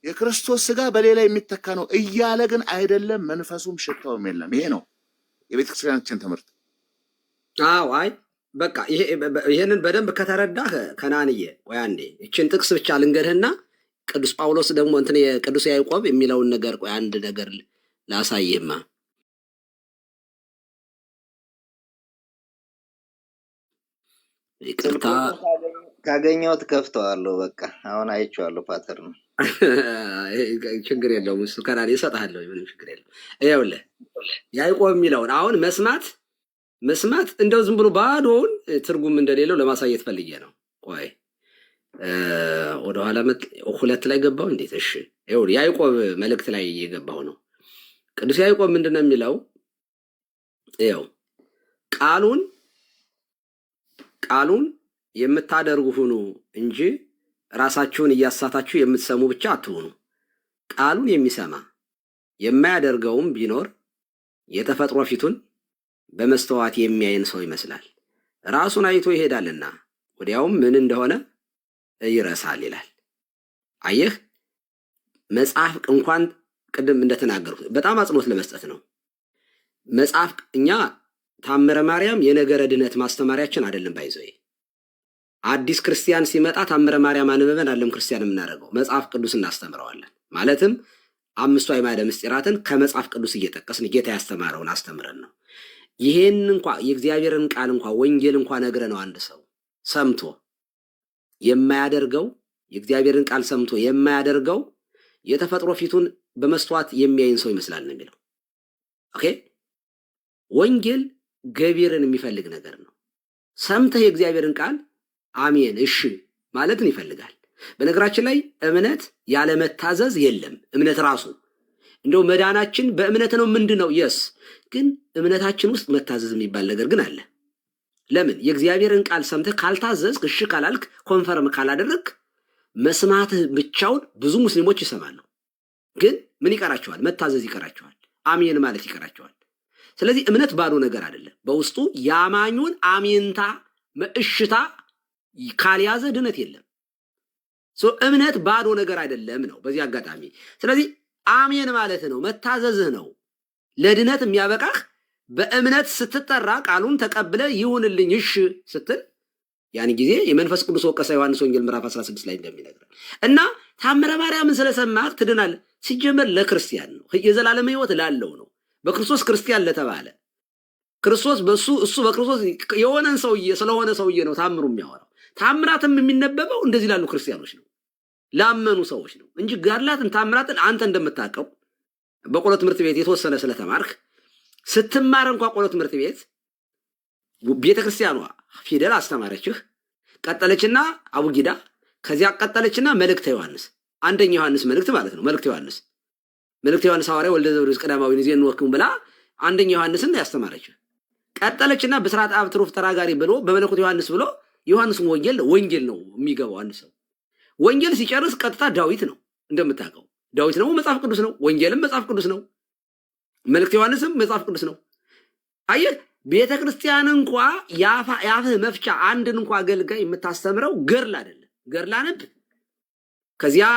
የክርስቶስ ሥጋ በሌላ የሚተካ ነው እያለ ግን አይደለም። መንፈሱም ሽታውም የለም። ይሄ ነው የቤተክርስቲያናችን ትምህርት። አዎ፣ አይ በቃ ይሄንን በደንብ ከተረዳህ ከናንዬ፣ ቆይ አንዴ ይችን ጥቅስ ብቻ ልንገርህና ቅዱስ ጳውሎስ ደግሞ እንትን የቅዱስ ያዕቆብ የሚለውን ነገር ቆይ አንድ ነገር ላሳይህማ። ይቅርታ ካገኘሁት ከፍተዋለሁ። በቃ አሁን አይቼዋለሁ ፓተርን። ችግር የለውም እሱ ከናንዬ እሰጥሃለሁ። ምንም ችግር የለውም። ይኸውልህ ያዕቆብ የሚለውን አሁን መስማት እንደው ዝም ብሎ ባዶውን ትርጉም እንደሌለው ለማሳየት ፈልጌ ነው። ቆይ ወደኋላ 2 ላይ ገባው። እንዴት? እሺ ይኸውልህ ያዕቆብ መልእክት ላይ የገባው ነው። ቅዱስ ያዕቆብ ምንድነው የሚለው? ይኸው ቃሉን የምታደርጉ ሁኑ እንጂ ራሳችሁን እያሳታችሁ የምትሰሙ ብቻ አትሆኑ። ቃሉን የሚሰማ የማያደርገውም ቢኖር የተፈጥሮ ፊቱን በመስተዋት የሚያይን ሰው ይመስላል። ራሱን አይቶ ይሄዳልና ወዲያውም ምን እንደሆነ ይረሳል ይላል። አየህ፣ መጽሐፍ እንኳን ቅድም እንደተናገርኩት በጣም አጽንኦት ለመስጠት ነው። መጽሐፍ እኛ ታምረ ማርያም የነገረ ድነት ማስተማሪያችን አይደለም። ባይዘይ አዲስ ክርስቲያን ሲመጣ ታምረ ማርያም አንበበን አለም ክርስቲያን የምናደርገው መጽሐፍ ቅዱስ እናስተምረዋለን። ማለትም 5ቱ አዕማደ ምስጢራትን ከመጽሐፍ ቅዱስ እየጠቀስን ጌታ ያስተማረውን አስተምረን ነው። ይሄን እንኳን የእግዚአብሔርን ቃል እንኳን ወንጌል እንኳን ነግረ ነው አንድ ሰው ሰምቶ የማያደርገው የእግዚአብሔርን ቃል ሰምቶ የማያደርገው የተፈጥሮ ፊቱን በመስተዋት የሚያይን ሰው ይመስላል ነው የሚለው። ኦኬ፣ ወንጌል ገቢርን የሚፈልግ ነገር ነው። ሰምተህ የእግዚአብሔርን ቃል አሜን እሺ ማለትን ይፈልጋል። በነገራችን ላይ እምነት ያለ መታዘዝ የለም። እምነት ራሱ እንደው መዳናችን በእምነት ነው ምንድነው? የስ ግን እምነታችን ውስጥ መታዘዝ የሚባል ነገር ግን አለ። ለምን? የእግዚአብሔርን ቃል ሰምተህ ካልታዘዝክ፣ እሺ ካላልክ፣ ኮንፈርም ካላደረግክ መስማትህ ብቻውን ብዙ ሙስሊሞች ይሰማሉ፣ ግን ምን ይቀራቸዋል? መታዘዝ ይቀራቸዋል፣ አሜን ማለት ይቀራቸዋል። ስለዚህ እምነት ባዶ ነገር አይደለም። በውስጡ ያማኙን አሜንታ እሽታ ካልያዘ ድነት የለም። እምነት ባዶ ነገር አይደለም ነው በዚህ አጋጣሚ። ስለዚህ አሜን ማለት ነው፣ መታዘዝህ ነው ለድነት የሚያበቃህ። በእምነት ስትጠራ ቃሉን ተቀብለ ይሁንልኝ እሺ ስትል ያን ጊዜ የመንፈስ ቅዱስ ወቀሳ ዮሐንስ ወንጌል ምዕራፍ 16 ላይ እንደሚነግረን እና ታምረ ማርያምን ስለሰማህ ትድናለህ። ሲጀመር ለክርስቲያን ነው፣ የዘላለም ሕይወት ላለው ነው። በክርስቶስ ክርስቲያን ለተባለ ክርስቶስ እሱ በክርስቶስ የሆነን ሰውዬ ስለሆነ ሰውዬ ነው ታምሩ የሚያወራው። ታምራትም የሚነበበው እንደዚህ ላሉ ክርስቲያኖች ነው፣ ላመኑ ሰዎች ነው እንጂ ገድላትን ታምራትን አንተ እንደምታውቀው በቆሎ ትምህርት ቤት የተወሰነ ስለተማርክ ስትማር እንኳን ቆሎ ትምህርት ቤት ቤተክርስቲያኗ ፊደል አስተማረችህ፣ ቀጠለችና አቡጊዳ፣ ከዚያ ቀጠለችና መልእክተ ዮሐንስ፣ አንደኛ ዮሐንስ መልእክት ማለት ነው። መልእክተ ዮሐንስ ሐዋርያ ወልደ ዘብዴዎስ ቀዳማዊ ዜን ወክም ብላ አንደኛ ዮሐንስን ያስተማረችህ። ቀጠለችና ብስራት አብ ትሩፍ ተራጋሪ ብሎ በመለኮት ዮሐንስ ብሎ ዮሐንስን ወንጌል ነው የሚገባው። አንድ ሰው ወንጌል ሲጨርስ ቀጥታ ዳዊት ነው እንደምታውቀው። ዳዊት ደግሞ መጽሐፍ ቅዱስ ነው፣ ወንጌልም መጽሐፍ ቅዱስ ነው፣ መልእክተ ዮሐንስም መጽሐፍ ቅዱስ ነው። አየህ፣ ቤተ ክርስቲያን እንኳ ያፍህ መፍቻ አንድን እንኳ አገልጋይ የምታስተምረው ገድል አይደለም። ገድል አንብ፣ ከዚያ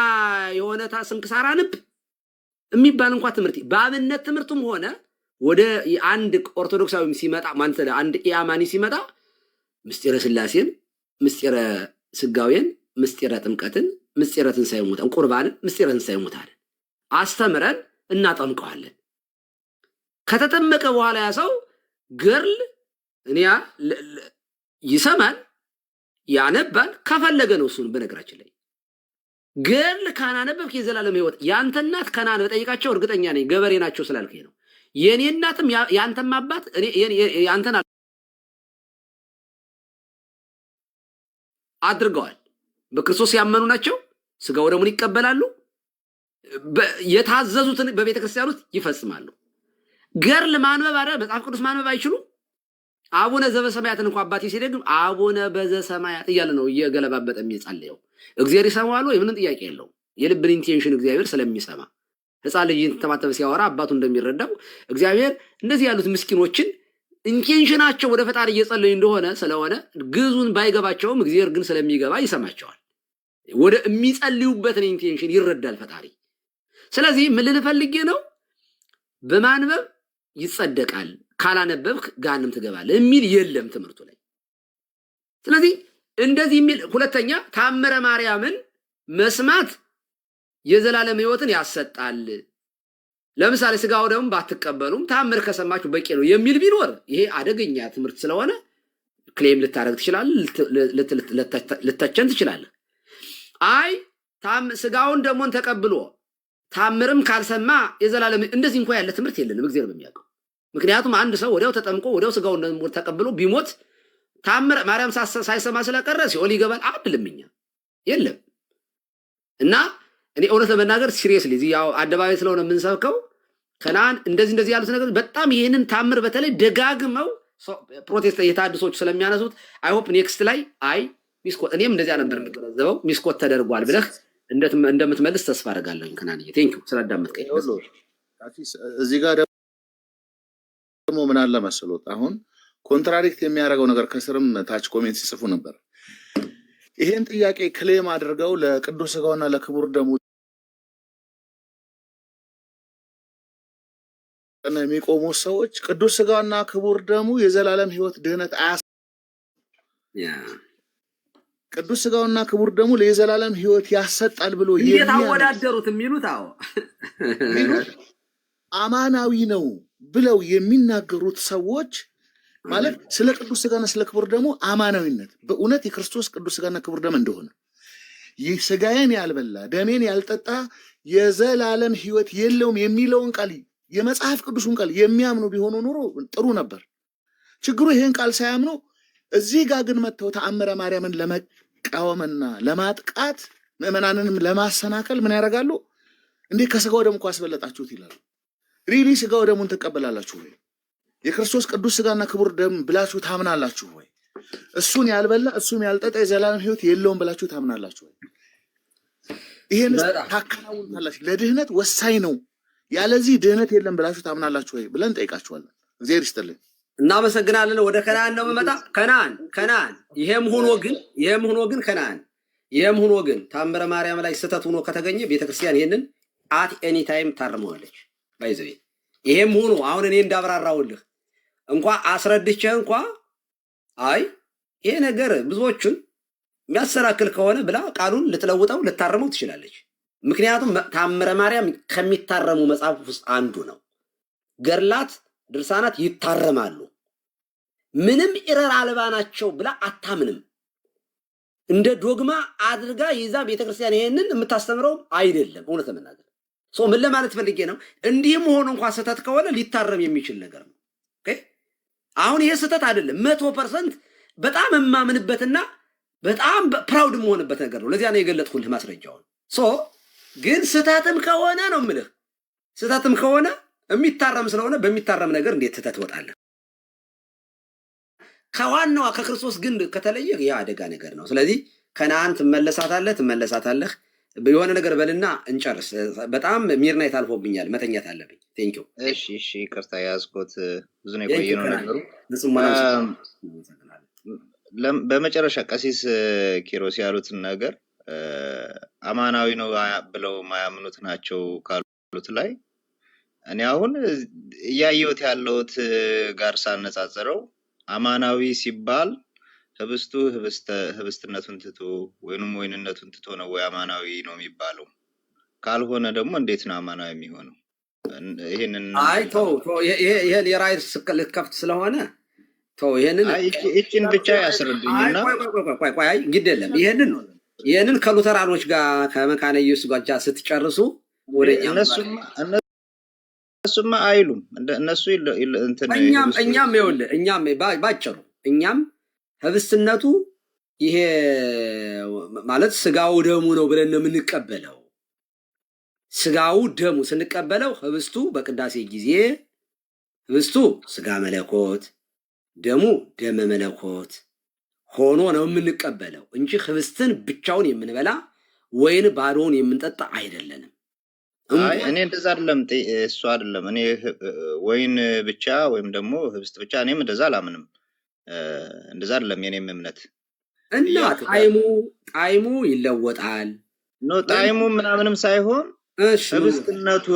የሆነ ስንክሳር አንብ የሚባል እንኳ ትምህርት በአብነት ትምህርቱም ሆነ ወደ አንድ ኦርቶዶክሳዊ ሲመጣ ማለት አንድ ኢአማኒ ሲመጣ ምስጢረ ሥላሴን፣ ምስጢረ ስጋዌን፣ ምስጢረ ጥምቀትን፣ ምስጢረ ትንሣኤ ሙታን፣ ቁርባንን፣ ምስጢረ ትንሣኤ ሙታን አስተምረን እናጠምቀዋለን። ከተጠመቀ በኋላ ያ ሰው ገድል እኒያ ይሰማል፣ ያነባል፣ ከፈለገ ነው እሱን። በነገራችን ላይ ገድል ካናነበብክ የዘላለም ሕይወት ያንተ እናት ከናን በጠይቃቸው እርግጠኛ ነኝ ገበሬ ናቸው ስላልከኝ ነው። የኔ እናትም ያንተም አባት ያንተን አድርገዋል። በክርስቶስ ያመኑ ናቸው። ስጋው ደሙን ይቀበላሉ። የታዘዙትን በቤተ ክርስቲያን ውስጥ ይፈጽማሉ። ገድል ማንበብ አይደል መጽሐፍ ቅዱስ ማንበብ አይችሉም። አቡነ ዘበሰማያትን እንኳን አባቴ ሲደግም አቡነ በዘሰማያት እያለ ነው እየገለባበጠ የሚጸልየው። እግዚአብሔር ይሰማዋል ወይ? ምንም ጥያቄ የለውም። የልብን ኢንቴንሽን እግዚአብሔር ስለሚሰማ ሕፃን ልጅ ተማተበ ሲያወራ አባቱ እንደሚረዳው እግዚአብሔር እንደዚህ ያሉት ምስኪኖችን ኢንቴንሽናቸው ወደ ፈጣሪ እየጸለዩ እንደሆነ ስለሆነ ግዙን ባይገባቸውም እግዚአብሔር ግን ስለሚገባ ይሰማቸዋል። ወደ የሚጸልዩበትን ኢንቴንሽን ይረዳል ፈጣሪ። ስለዚህ ምን ልፈልጌ ነው? በማንበብ ይጸደቃል፣ ካላነበብክ ገሃነም ትገባለህ የሚል የለም ትምህርቱ ላይ። ስለዚህ እንደዚህ የሚል ሁለተኛ ታምረ ማርያምን መስማት የዘላለም ሕይወትን ያሰጣል። ለምሳሌ ስጋው ደግሞ ባትቀበሉም ታምር ከሰማችሁ በቂ ነው የሚል ቢኖር ይሄ አደገኛ ትምህርት ስለሆነ ክሌም ልታረግ ትችላለህ፣ ልተቸን ትችላለህ። አይ ስጋውን ደሞን ተቀብሎ ታምርም ካልሰማ የዘላለም እንደዚህ እንኳን ያለ ትምህርት የለንም እግዚአብሔር በሚያውቀው። ምክንያቱም አንድ ሰው ወዲያው ተጠምቆ ወዲያው ስጋውን ደሞን ተቀብሎ ቢሞት ታምር ማርያም ሳይሰማ ስለቀረ ሲኦል ይገባል አብልምኛ የለም። እና እኔ እውነት ለመናገር ሲሪየስሊ እዚህ ያው አደባባይ ስለሆነ የምንሰብከው ከናን እንደዚህ ያሉት ነገር በጣም ይሄንን ታምር በተለይ ደጋግመው ፕሮቴስታንት የታድሶች ስለሚያነሱት አይ ሆፕ ኔክስት ላይ አይ ሚስኮት እኔም እንደዚያ ነበር የምገነዘበው። ሚስኮት ተደርጓል ብለህ እንደምትመልስ ተስፋ አደርጋለሁ። ከናንዬ ቴንኪው ስላዳመጥከኝ። እዚህ ጋር ደግሞ ምን አለ መሰሎት፣ አሁን ኮንትራዲክት የሚያደርገው ነገር ከስርም ታች ኮሜንት ሲጽፉ ነበር። ይሄን ጥያቄ ክሌም አድርገው ለቅዱስ ሥጋውና ለክቡር ደሙ የሚቆሙ ሰዎች ቅዱስ ሥጋውና ክቡር ደሙ የዘላለም ሕይወት ድህነት ቅዱስ ሥጋውና ክቡር ደሙ ለዘላለም ሕይወት ያሰጣል ብሎ የሚያወዳደሩት የሚሉት አማናዊ ነው ብለው የሚናገሩት ሰዎች ማለት ስለ ቅዱስ ሥጋና ስለ ክቡር ደሙ አማናዊነት በእውነት የክርስቶስ ቅዱስ ሥጋና ክቡር ደም እንደሆነ ይህ ሥጋዬን ያልበላ ደሜን ያልጠጣ የዘላለም ሕይወት የለውም የሚለውን ቃል የመጽሐፍ ቅዱሱን ቃል የሚያምኑ ቢሆኑ ኖሮ ጥሩ ነበር። ችግሩ ይሄን ቃል ሳያምኑ እዚህ ጋር ግን መተው ተአምረ ማርያምን ለመቃወምና ለማጥቃት ምዕመናንንም ለማሰናከል ምን ያደርጋሉ? እንዴ ከሥጋው ደሙ እኮ አስበለጣችሁት ይላሉ። ሪሊ ሥጋው ደሙን ትቀበላላችሁ ወይ? የክርስቶስ ቅዱስ ሥጋና ክቡር ደም ብላችሁ ታምናላችሁ ወይ? እሱን ያልበላ እሱም ያልጠጣ የዘላለም ሕይወት የለውም ብላችሁ ታምናላችሁ ወይ? ይሄን ታከናውናላችሁ። ለድህነት ወሳኝ ነው፣ ያለዚህ ድህነት የለም ብላችሁ ታምናላችሁ ወይ ብለን ጠይቃችኋለን። እግዚአብሔር ይስጥልኝ። እናመሰግናለን። ወደ ከነዓን ነው የምመጣ። ከነዓን ይሄም ሆኖ ግን ታምረ ማርያም ላይ ስህተት ሆኖ ከተገኘ ቤተክርስቲያን ይሄንን አት ኤኒ ታይም ታርመዋለች። ባይዘይ ይሄም ሆኖ አሁን እኔ እንዳብራራውልህ እንኳ አስረድቼህ እንኳ አይ ይሄ ነገር ብዙዎቹን የሚያሰናክል ከሆነ ብላ ቃሉን ልትለውጠው ልታርመው ትችላለች። ምክንያቱም ታምረ ማርያም ከሚታረሙ መጽሐፍ ውስጥ አንዱ ነው። ገድላት ድርሳናት ይታረማሉ። ምንም ኢረር አልባ ናቸው ብላ አታምንም። እንደ ዶግማ አድርጋ ይዛ ቤተክርስቲያን ይሄንን የምታስተምረው አይደለም። እውነት ለመናገር ምን ለማለት ፈልጌ ነው፣ እንዲህም ሆኖ እንኳን ስህተት ከሆነ ሊታረም የሚችል ነገር ነው። አሁን ይሄ ስህተት አይደለም፣ 100% በጣም የማምንበትና በጣም ፕራውድ የምሆንበት ነገር ነው። ለዚያ ነው የገለጥኩልህ ማስረጃውን። ግን ስህተትም ከሆነ ነው የምልህ፣ ስህተትም ከሆነ የሚታረም ስለሆነ በሚታረም ነገር እንዴት ስህተት ትወጣለህ? ከዋናዋ ከክርስቶስ ግንድ ከተለየ ይህ አደጋ ነገር ነው። ስለዚህ ከነዓን ትመለሳታለህ። የሆነ ነገር በልና እንጨርስ። በጣም ሚድናይት አልፎብኛል፣ መተኛት አለብኝ። ቴንኪው። እሺ፣ ይቅርታ ያዝኩት፣ ብዙ ነው የቆየነው ነገሩ። በመጨረሻ ቀሲስ ኪሮስ ያሉትን ነገር አማናዊ ነው ብለው ማያምኑት ናቸው ካሉት ላይ እኔ አሁን እያየሁት ያለሁት ጋር ሳነጻጽረው አማናዊ ሲባል ህብስቱ ህብስትነቱን ትቶ ወይንም ወይንነቱን ትቶ ነው ወይ አማናዊ ነው የሚባለው? ካልሆነ ደግሞ እንዴት ነው አማናዊ የሚሆነው? ይሄንን ይሄን የራይት ልትከፍት ስለሆነ ይሄንን እቺን ብቻ ያስረዱኝና ቆይ ግድ የለም። ይሄንን ከሉተራኖች ጋር ከመካነ ኢየሱስ ጋር ስትጨርሱ ወደኛ እነሱማ አይሉም። እነሱ እኛም ይኸውልህ እኛም ባጭሩ እኛም ህብስትነቱ ይሄ ማለት ስጋው ደሙ ነው ብለን ነው የምንቀበለው። ስጋው ደሙ ስንቀበለው ህብስቱ በቅዳሴ ጊዜ ህብስቱ ስጋ መለኮት ደሙ ደመ መለኮት ሆኖ ነው የምንቀበለው እንጂ ህብስትን ብቻውን የምንበላ ወይን ባዶውን የምንጠጣ አይደለንም። እኔ እንደዛ አይደለም፣ እሱ አይደለም። እኔ ወይን ብቻ ወይም ደግሞ ህብስት ብቻ እኔም እንደዛ አላምንም። እንደዛ አይደለም የኔም እምነት። እና ጣይሙ ይለወጣል። ጣይሙ ምናምንም ሳይሆን ህብስትነቱ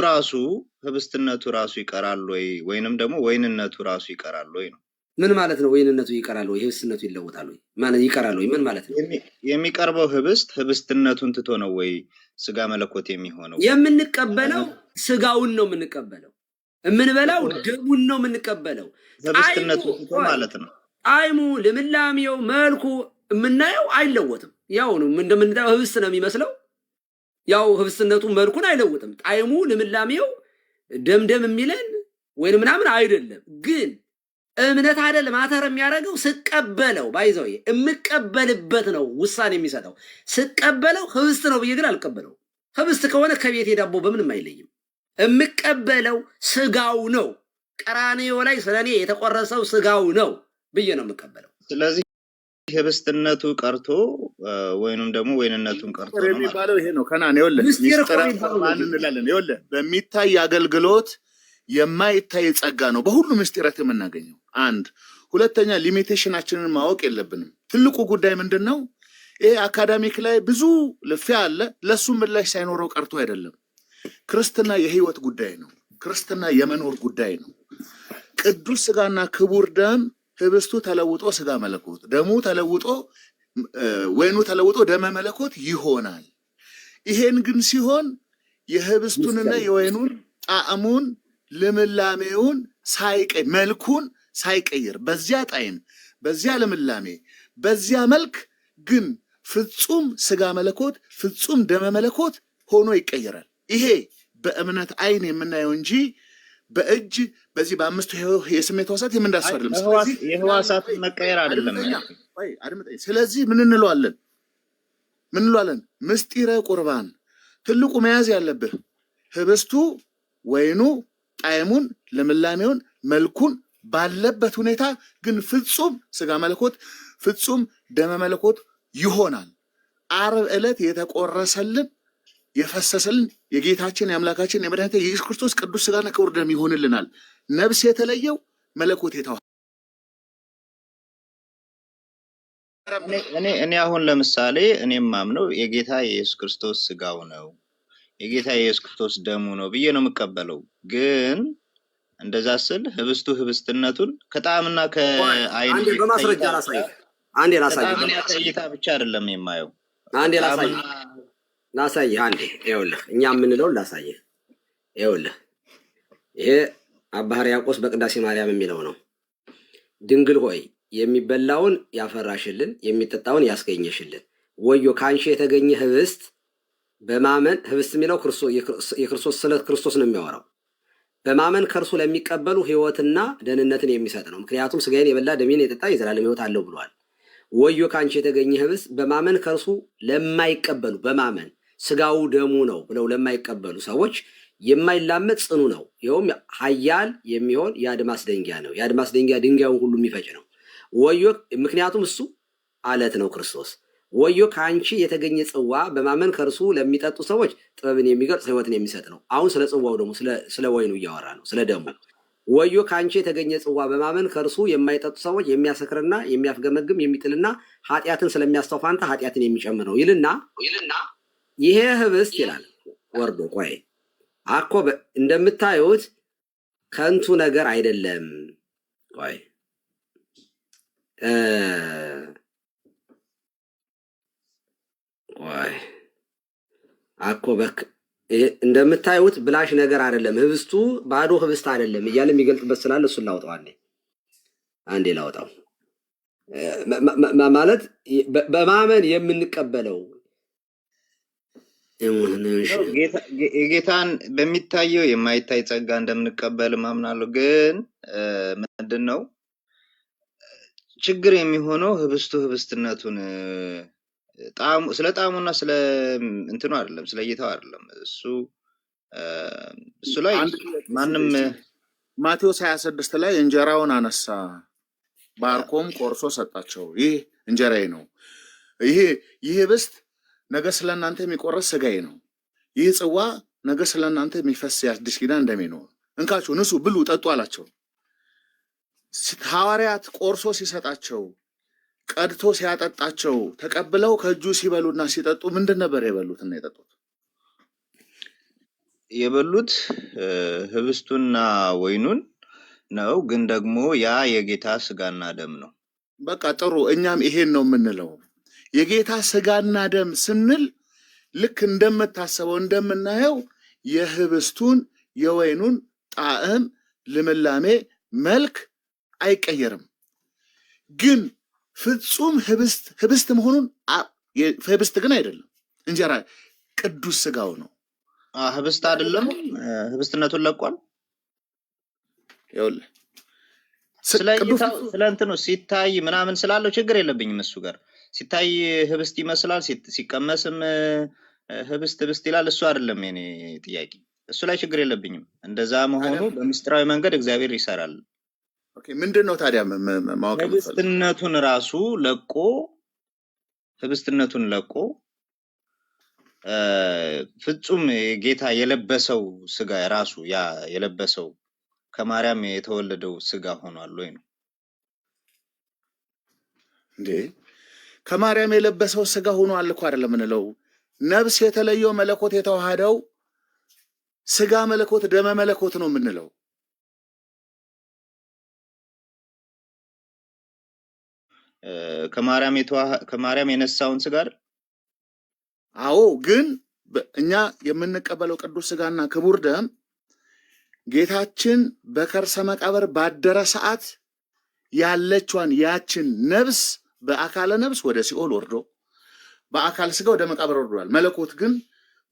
ራሱ ይቀራል ወይ ወይንም ደግሞ ወይንነቱ ራሱ ይቀራል ወይ ነው። ምን ማለት ነው? ወይንነቱ ይቀራል ወይ ህብስትነቱ ይለወጣል ወይ ማለት ይቀራል ወይ ምን ማለት ነው? የሚቀርበው ህብስትነቱን ትቶ ነው ወይ ስጋ መለኮት የሚሆነው? የምንቀበለው ስጋውን ነው የምንቀበለው፣ የምንበላው ደሙን ነው የምንቀበለው። ህብስትነቱን ትቶ ማለት ነው። ጣዕሙ፣ ልምላሜው፣ መልኩ የምናየው አይለወጥም። ያው ነው እንደምንታየው ህብስት ነው የሚመስለው። ያው ህብስትነቱ መልኩን አይለውጥም። ጣዕሙ፣ ልምላሜው ደምደም የሚለን ወይንም ምናምን አይደለም። ግን እምነት አይደለም ማተር የሚያደርገው ስቀበለው ባይዘው የምቀበልበት ነው ውሳኔ የሚሰጠው። ስቀበለው ህብስት ነው ብዬ ግን አልቀበለው። ህብስት ከሆነ ከቤቴ ዳቦ በምንም አይለይም። የምቀበለው ስጋው ነው፣ ቀራንዮ ላይ ስለኔ የተቆረሰው ስጋው ነው ብዬ ነው የምቀበለው። ስለዚህ ህብስትነቱ ቀርቶ ወይንም ደግሞ ወይንነቱን ቀርቶ ነው የሚባለው ይሄ ነው። ከናን ይወለ ሚስጥረ ቁርባን እንላለን። ይወለ በሚታይ አገልግሎት የማይታይ ጸጋ ነው በሁሉ ምስጢራት የምናገኘው። አንድ ሁለተኛ ሊሚቴሽናችንን ማወቅ የለብንም። ትልቁ ጉዳይ ምንድነው? ይሄ አካዳሚክ ላይ ብዙ ልፊያ አለ። ለሱ ምላሽ ሳይኖረው ቀርቶ አይደለም። ክርስትና የህይወት ጉዳይ ነው። ክርስትና የመኖር ጉዳይ ነው። ቅዱስ ስጋና ክቡር ደም ህብስቱ ተለውጦ ስጋ መለኮት፣ ደሙ ተለውጦ ወይኑ ተለውጦ ደመ መለኮት ይሆናል። ይሄን ግን ሲሆን የህብስቱንና የወይኑን ጣዕሙን ልምላሜውን መልኩን ሳይቀይር በዚያ ጣዕም በዚያ ልምላሜ በዚያ መልክ ግን ፍጹም ስጋ መለኮት ፍጹም ደመ መለኮት ሆኖ ይቀየራል። ይሄ በእምነት አይን የምናየው እንጂ በእጅ በዚህ በአምስቱ የስሜት ህዋሳት የምንዳስሰው አይደለም። ስለዚህ የህዋሳት መቀየር አይደለም። ስለዚህ ምን እንለዋለን? ምስጢረ ቁርባን ትልቁ መያዝ ያለብህ ህብስቱ ወይኑ ጣዕሙን ልምላሜውን መልኩን ባለበት ሁኔታ ግን ፍጹም ስጋ መለኮት ፍጹም ደመ መለኮት ይሆናል። ዓርብ ዕለት የተቆረሰልን የፈሰሰልን የጌታችን የአምላካችን የመድኃኒታችን የኢየሱስ ክርስቶስ ቅዱስ ስጋና ክቡር ደም ይሆንልናል። ነፍስ የተለየው መለኮት የተዋሃደው እኔ አሁን ለምሳሌ እኔም ማምነው የጌታ የኢየሱስ ክርስቶስ ስጋው ነው የጌታ የኢየሱስ ክርስቶስ ደሙ ነው ብዬ ነው የምቀበለው። ግን እንደዛ ስል ህብስቱ ህብስትነቱን ከጣዕምና ከአይን አንዴ በማስረጃ ላሳይ። አንዴ ብቻ አይደለም የማየው። አንዴ ላሳይ። አንዴ ይኸውልህ እኛ የምንለው ላሳይህ። ይኸውልህ ይሄ አባ ሕርያቆስ በቅዳሴ ማርያም የሚለው ነው። ድንግል ሆይ የሚበላውን ያፈራሽልን የሚጠጣውን ያስገኘሽልን፣ ወዮ ካንቺ የተገኘ ህብስት በማመን ህብስት የሚለው የክርስቶስ ስለ ክርስቶስ ነው የሚያወራው። በማመን ከእርሱ ለሚቀበሉ ህይወትና ደህንነትን የሚሰጥ ነው። ምክንያቱም ስጋዬን የበላ ደሜን የጠጣ የዘላለም ህይወት አለው ብሏል። ወዮ ካንቺ የተገኘ ህብስት በማመን ከእርሱ ለማይቀበሉ በማመን ስጋው ደሙ ነው ብለው ለማይቀበሉ ሰዎች የማይላመጥ ጽኑ ነው። ይኸውም ኃያል የሚሆን የአድማስ ደንጊያ ነው። የአድማስ ደንጊያ ድንጋዩን ሁሉ የሚፈጭ ነው። ወዮ ምክንያቱም እሱ አለት ነው ክርስቶስ። ወዮ ከአንቺ የተገኘ ጽዋ በማመን ከእርሱ ለሚጠጡ ሰዎች ጥበብን የሚገልጽ ህይወትን የሚሰጥ ነው። አሁን ስለ ጽዋው ደግሞ ስለ ወይኑ እያወራ ነው፣ ስለ ደሙ። ወዮ ከአንቺ የተገኘ ጽዋ በማመን ከእርሱ የማይጠጡ ሰዎች የሚያሰክርና የሚያፍገመግም የሚጥልና ኃጢአትን ስለሚያስተፋንታ ኃጢአትን የሚጨምር ነው ይልና ይሄ ህብስት ይላል ወርዶ ቆይ አኮ እንደምታዩት ከንቱ ነገር አይደለም። ቆይ አኮ እንደምታዩት ብላሽ ነገር አይደለም፣ ህብስቱ ባዶ ህብስት አይደለም እያለ የሚገልጥበት ስላለ እሱን ላውጣው። አንዴ ላውጣው ማለት በማመን የምንቀበለው የጌታን በሚታየው የማይታይ ጸጋ እንደምንቀበል ማምናለሁ። ግን ምንድነው ችግር የሚሆነው ህብስቱ ህብስትነቱን ስለ ጣዕሙና ስለ እንትኑ አይደለም፣ ስለ እይታው አይደለም። እሱ ላይ ማንም ማቴዎስ 26 ላይ እንጀራውን አነሳ ባርኮም ቆርሶ ሰጣቸው። ይህ እንጀራዬ ነው፣ ይህ ህብስት ነገ ስለእናንተ የሚቆረስ ስጋዬ ነው፣ ይህ ጽዋ ነገ ስለእናንተ የሚፈስ የአዲስ ኪዳን ደሜ ነው። እንካችሁ ንሱ፣ ብሉ፣ ጠጡ አላቸው። ሐዋርያት ቆርሶ ሲሰጣቸው ቀድቶ ሲያጠጣቸው ተቀብለው ከእጁ ሲበሉና ሲጠጡ ምንድን ነበር የበሉትና የጠጡት? የበሉት ህብስቱና ወይኑን ነው። ግን ደግሞ ያ የጌታ ስጋና ደም ነው። በቃ ጥሩ። እኛም ይሄን ነው የምንለው። የጌታ ስጋና ደም ስንል ልክ እንደምታሰበው እንደምናየው የህብስቱን የወይኑን ጣዕም ልምላሜ መልክ አይቀየርም። ግን ፍጹም ህብስት መሆኑን ህብስት ግን አይደለም። እንጀራ ቅዱስ ስጋው ነው። ህብስት አይደለም፣ ህብስትነቱን ለቋል። ይኸውልህ ስለ እንትኑ ሲታይ ምናምን ስላለው ችግር የለብኝም። እሱ ጋር ሲታይ ህብስት ይመስላል፣ ሲቀመስም ህብስት ይላል። እሱ አይደለም የኔ ጥያቄ። እሱ ላይ ችግር የለብኝም። እንደዛ መሆኑ በምስጢራዊ መንገድ እግዚአብሔር ይሰራል። ኦኬ ምንድነው ታዲያ ማወቅ ህብስትነቱን ራሱ ለቆ ፍጹም ጌታ የለበሰው ስጋ ራሱ ያ የለበሰው ከማርያም የተወለደው ስጋ ሆኗል ወይ ነው እንዴ? ከማርያም የለበሰው ስጋ ሆኗል እኮ አይደለም እንለው። ነፍስ የተለየው መለኮት የተዋሃደው ስጋ መለኮት ደመ መለኮት ነው የምንለው። ከማርያም የነሳውን ስጋ አይደል? አዎ፣ ግን እኛ የምንቀበለው ቅዱስ ስጋና ክቡር ደም ጌታችን በከርሰ መቃብር ባደረ ሰዓት ያለችዋን ያችን ነፍስ በአካለ ነፍስ ወደ ሲኦል ወርዶ በአካል ስጋ ወደ መቃብር ወርዷል። መለኮት ግን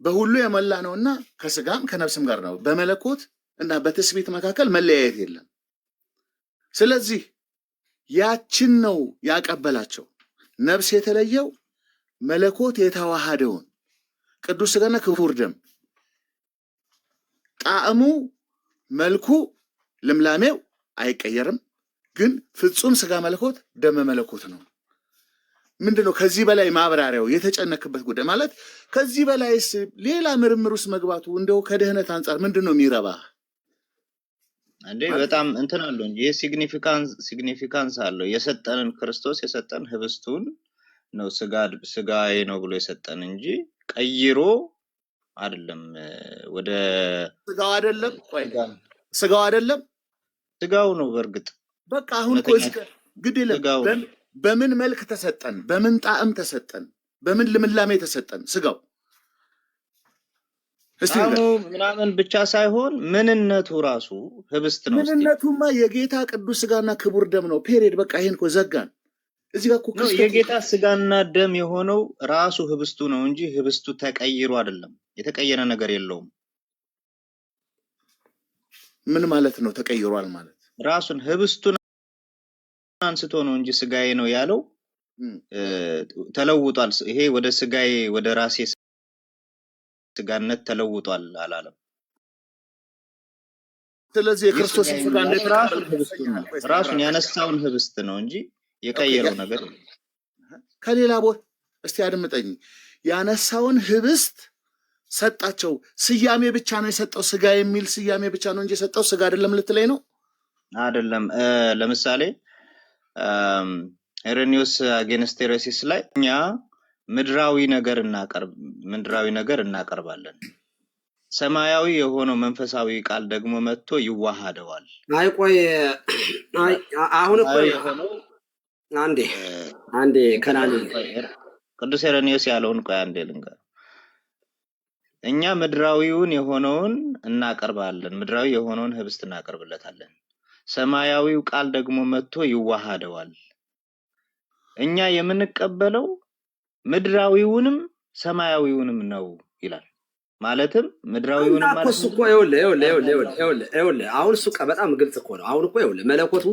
በሁሉ የመላ ነውና ከስጋም ከነፍስም ጋር ነው። በመለኮት እና በትስብእት መካከል መለያየት የለም። ስለዚህ ያችን ነው ያቀበላቸው። ነፍስ የተለየው መለኮት የተዋሃደውን ቅዱስ ስጋና ክቡር ደም ጣዕሙ፣ መልኩ፣ ልምላሜው አይቀየርም። ግን ፍጹም ስጋ መለኮት ደመ መለኮት ነው። ምንድነው ከዚህ በላይ ማብራሪያው የተጨነክበት ጉዳይ? ማለት ከዚህ በላይስ ሌላ ምርምር ውስጥ መግባቱ እንደው ከደህነት አንጻር ምንድነው የሚረባ እንዴ? በጣም እንትን አለው እንጂ ሲግኒፊካንስ አለው። የሰጠንን ክርስቶስ የሰጠን ህብስቱን ነው ስጋዬ ነው ብሎ የሰጠን እንጂ ቀይሮ አይደለም። ወደ ስጋው አይደለም፣ ስጋው አይደለም፣ ስጋው ነው። በርግጥ በቃ አሁን እኮ ግድ የለም በምን መልክ ተሰጠን፣ በምን ጣዕም ተሰጠን፣ በምን ልምላሜ ተሰጠን ስጋው ምናምን ብቻ ሳይሆን ምንነቱ ራሱ ህብስት ነው። ምንነቱማ የጌታ ቅዱስ ስጋና ክቡር ደም ነው። ፔሪየድ። በቃ ይሄን እኮ ዘጋን። እዚህ ጋር እኮ የጌታ ስጋና ደም የሆነው ራሱ ህብስቱ ነው እንጂ ህብስቱ ተቀይሮ አይደለም። የተቀየረ ነገር የለውም። ምን ማለት ነው ተቀይሯል ማለት? ራሱን ህብስቱን አንስቶ ነው እንጂ ስጋዬ ነው ያለው ተለውጧል። ይሄ ወደ ስጋዬ ወደ ራሴ ስጋነት ተለውጧል አላለም። ስለዚህ የክርስቶስ ስጋነት ራሱን ያነሳውን ህብስት ነው እንጂ የቀየረው ነገር ከሌላ ቦታ እስቲ አድምጠኝ። ያነሳውን ህብስት ሰጣቸው። ስያሜ ብቻ ነው የሰጠው። ስጋ የሚል ስያሜ ብቻ ነው እንጂ የሰጠው ስጋ አይደለም ልትለኝ ነው? አይደለም። ለምሳሌ ኢሬኒዮስ አጌንስት ሄሬሲስ ላይ እኛ ምድራዊ ነገር እናቀርባለን፣ ሰማያዊ የሆነው መንፈሳዊ ቃል ደግሞ መጥቶ ይዋሃደዋል። ቆይ አሁን እኮ አንዴ ከናኒ ቅዱስ ኢሬኒዮስ ያለውን ቆይ አንዴ ልንገር። እኛ ምድራዊውን የሆነውን እናቀርባለን፣ ምድራዊ የሆነውን ህብስት እናቀርብለታለን፣ ሰማያዊው ቃል ደግሞ መጥቶ ይዋሃደዋል። እኛ የምንቀበለው ምድራዊውንም ሰማያዊውንም ነው ይላል። ማለትም ምድራዊውንም ማለት እሱ እኮ ይኸውልህ አሁን እሱ በጣም ግልጽ እኮ ነው። አሁን እኮ ይኸውልህ መለኮቱ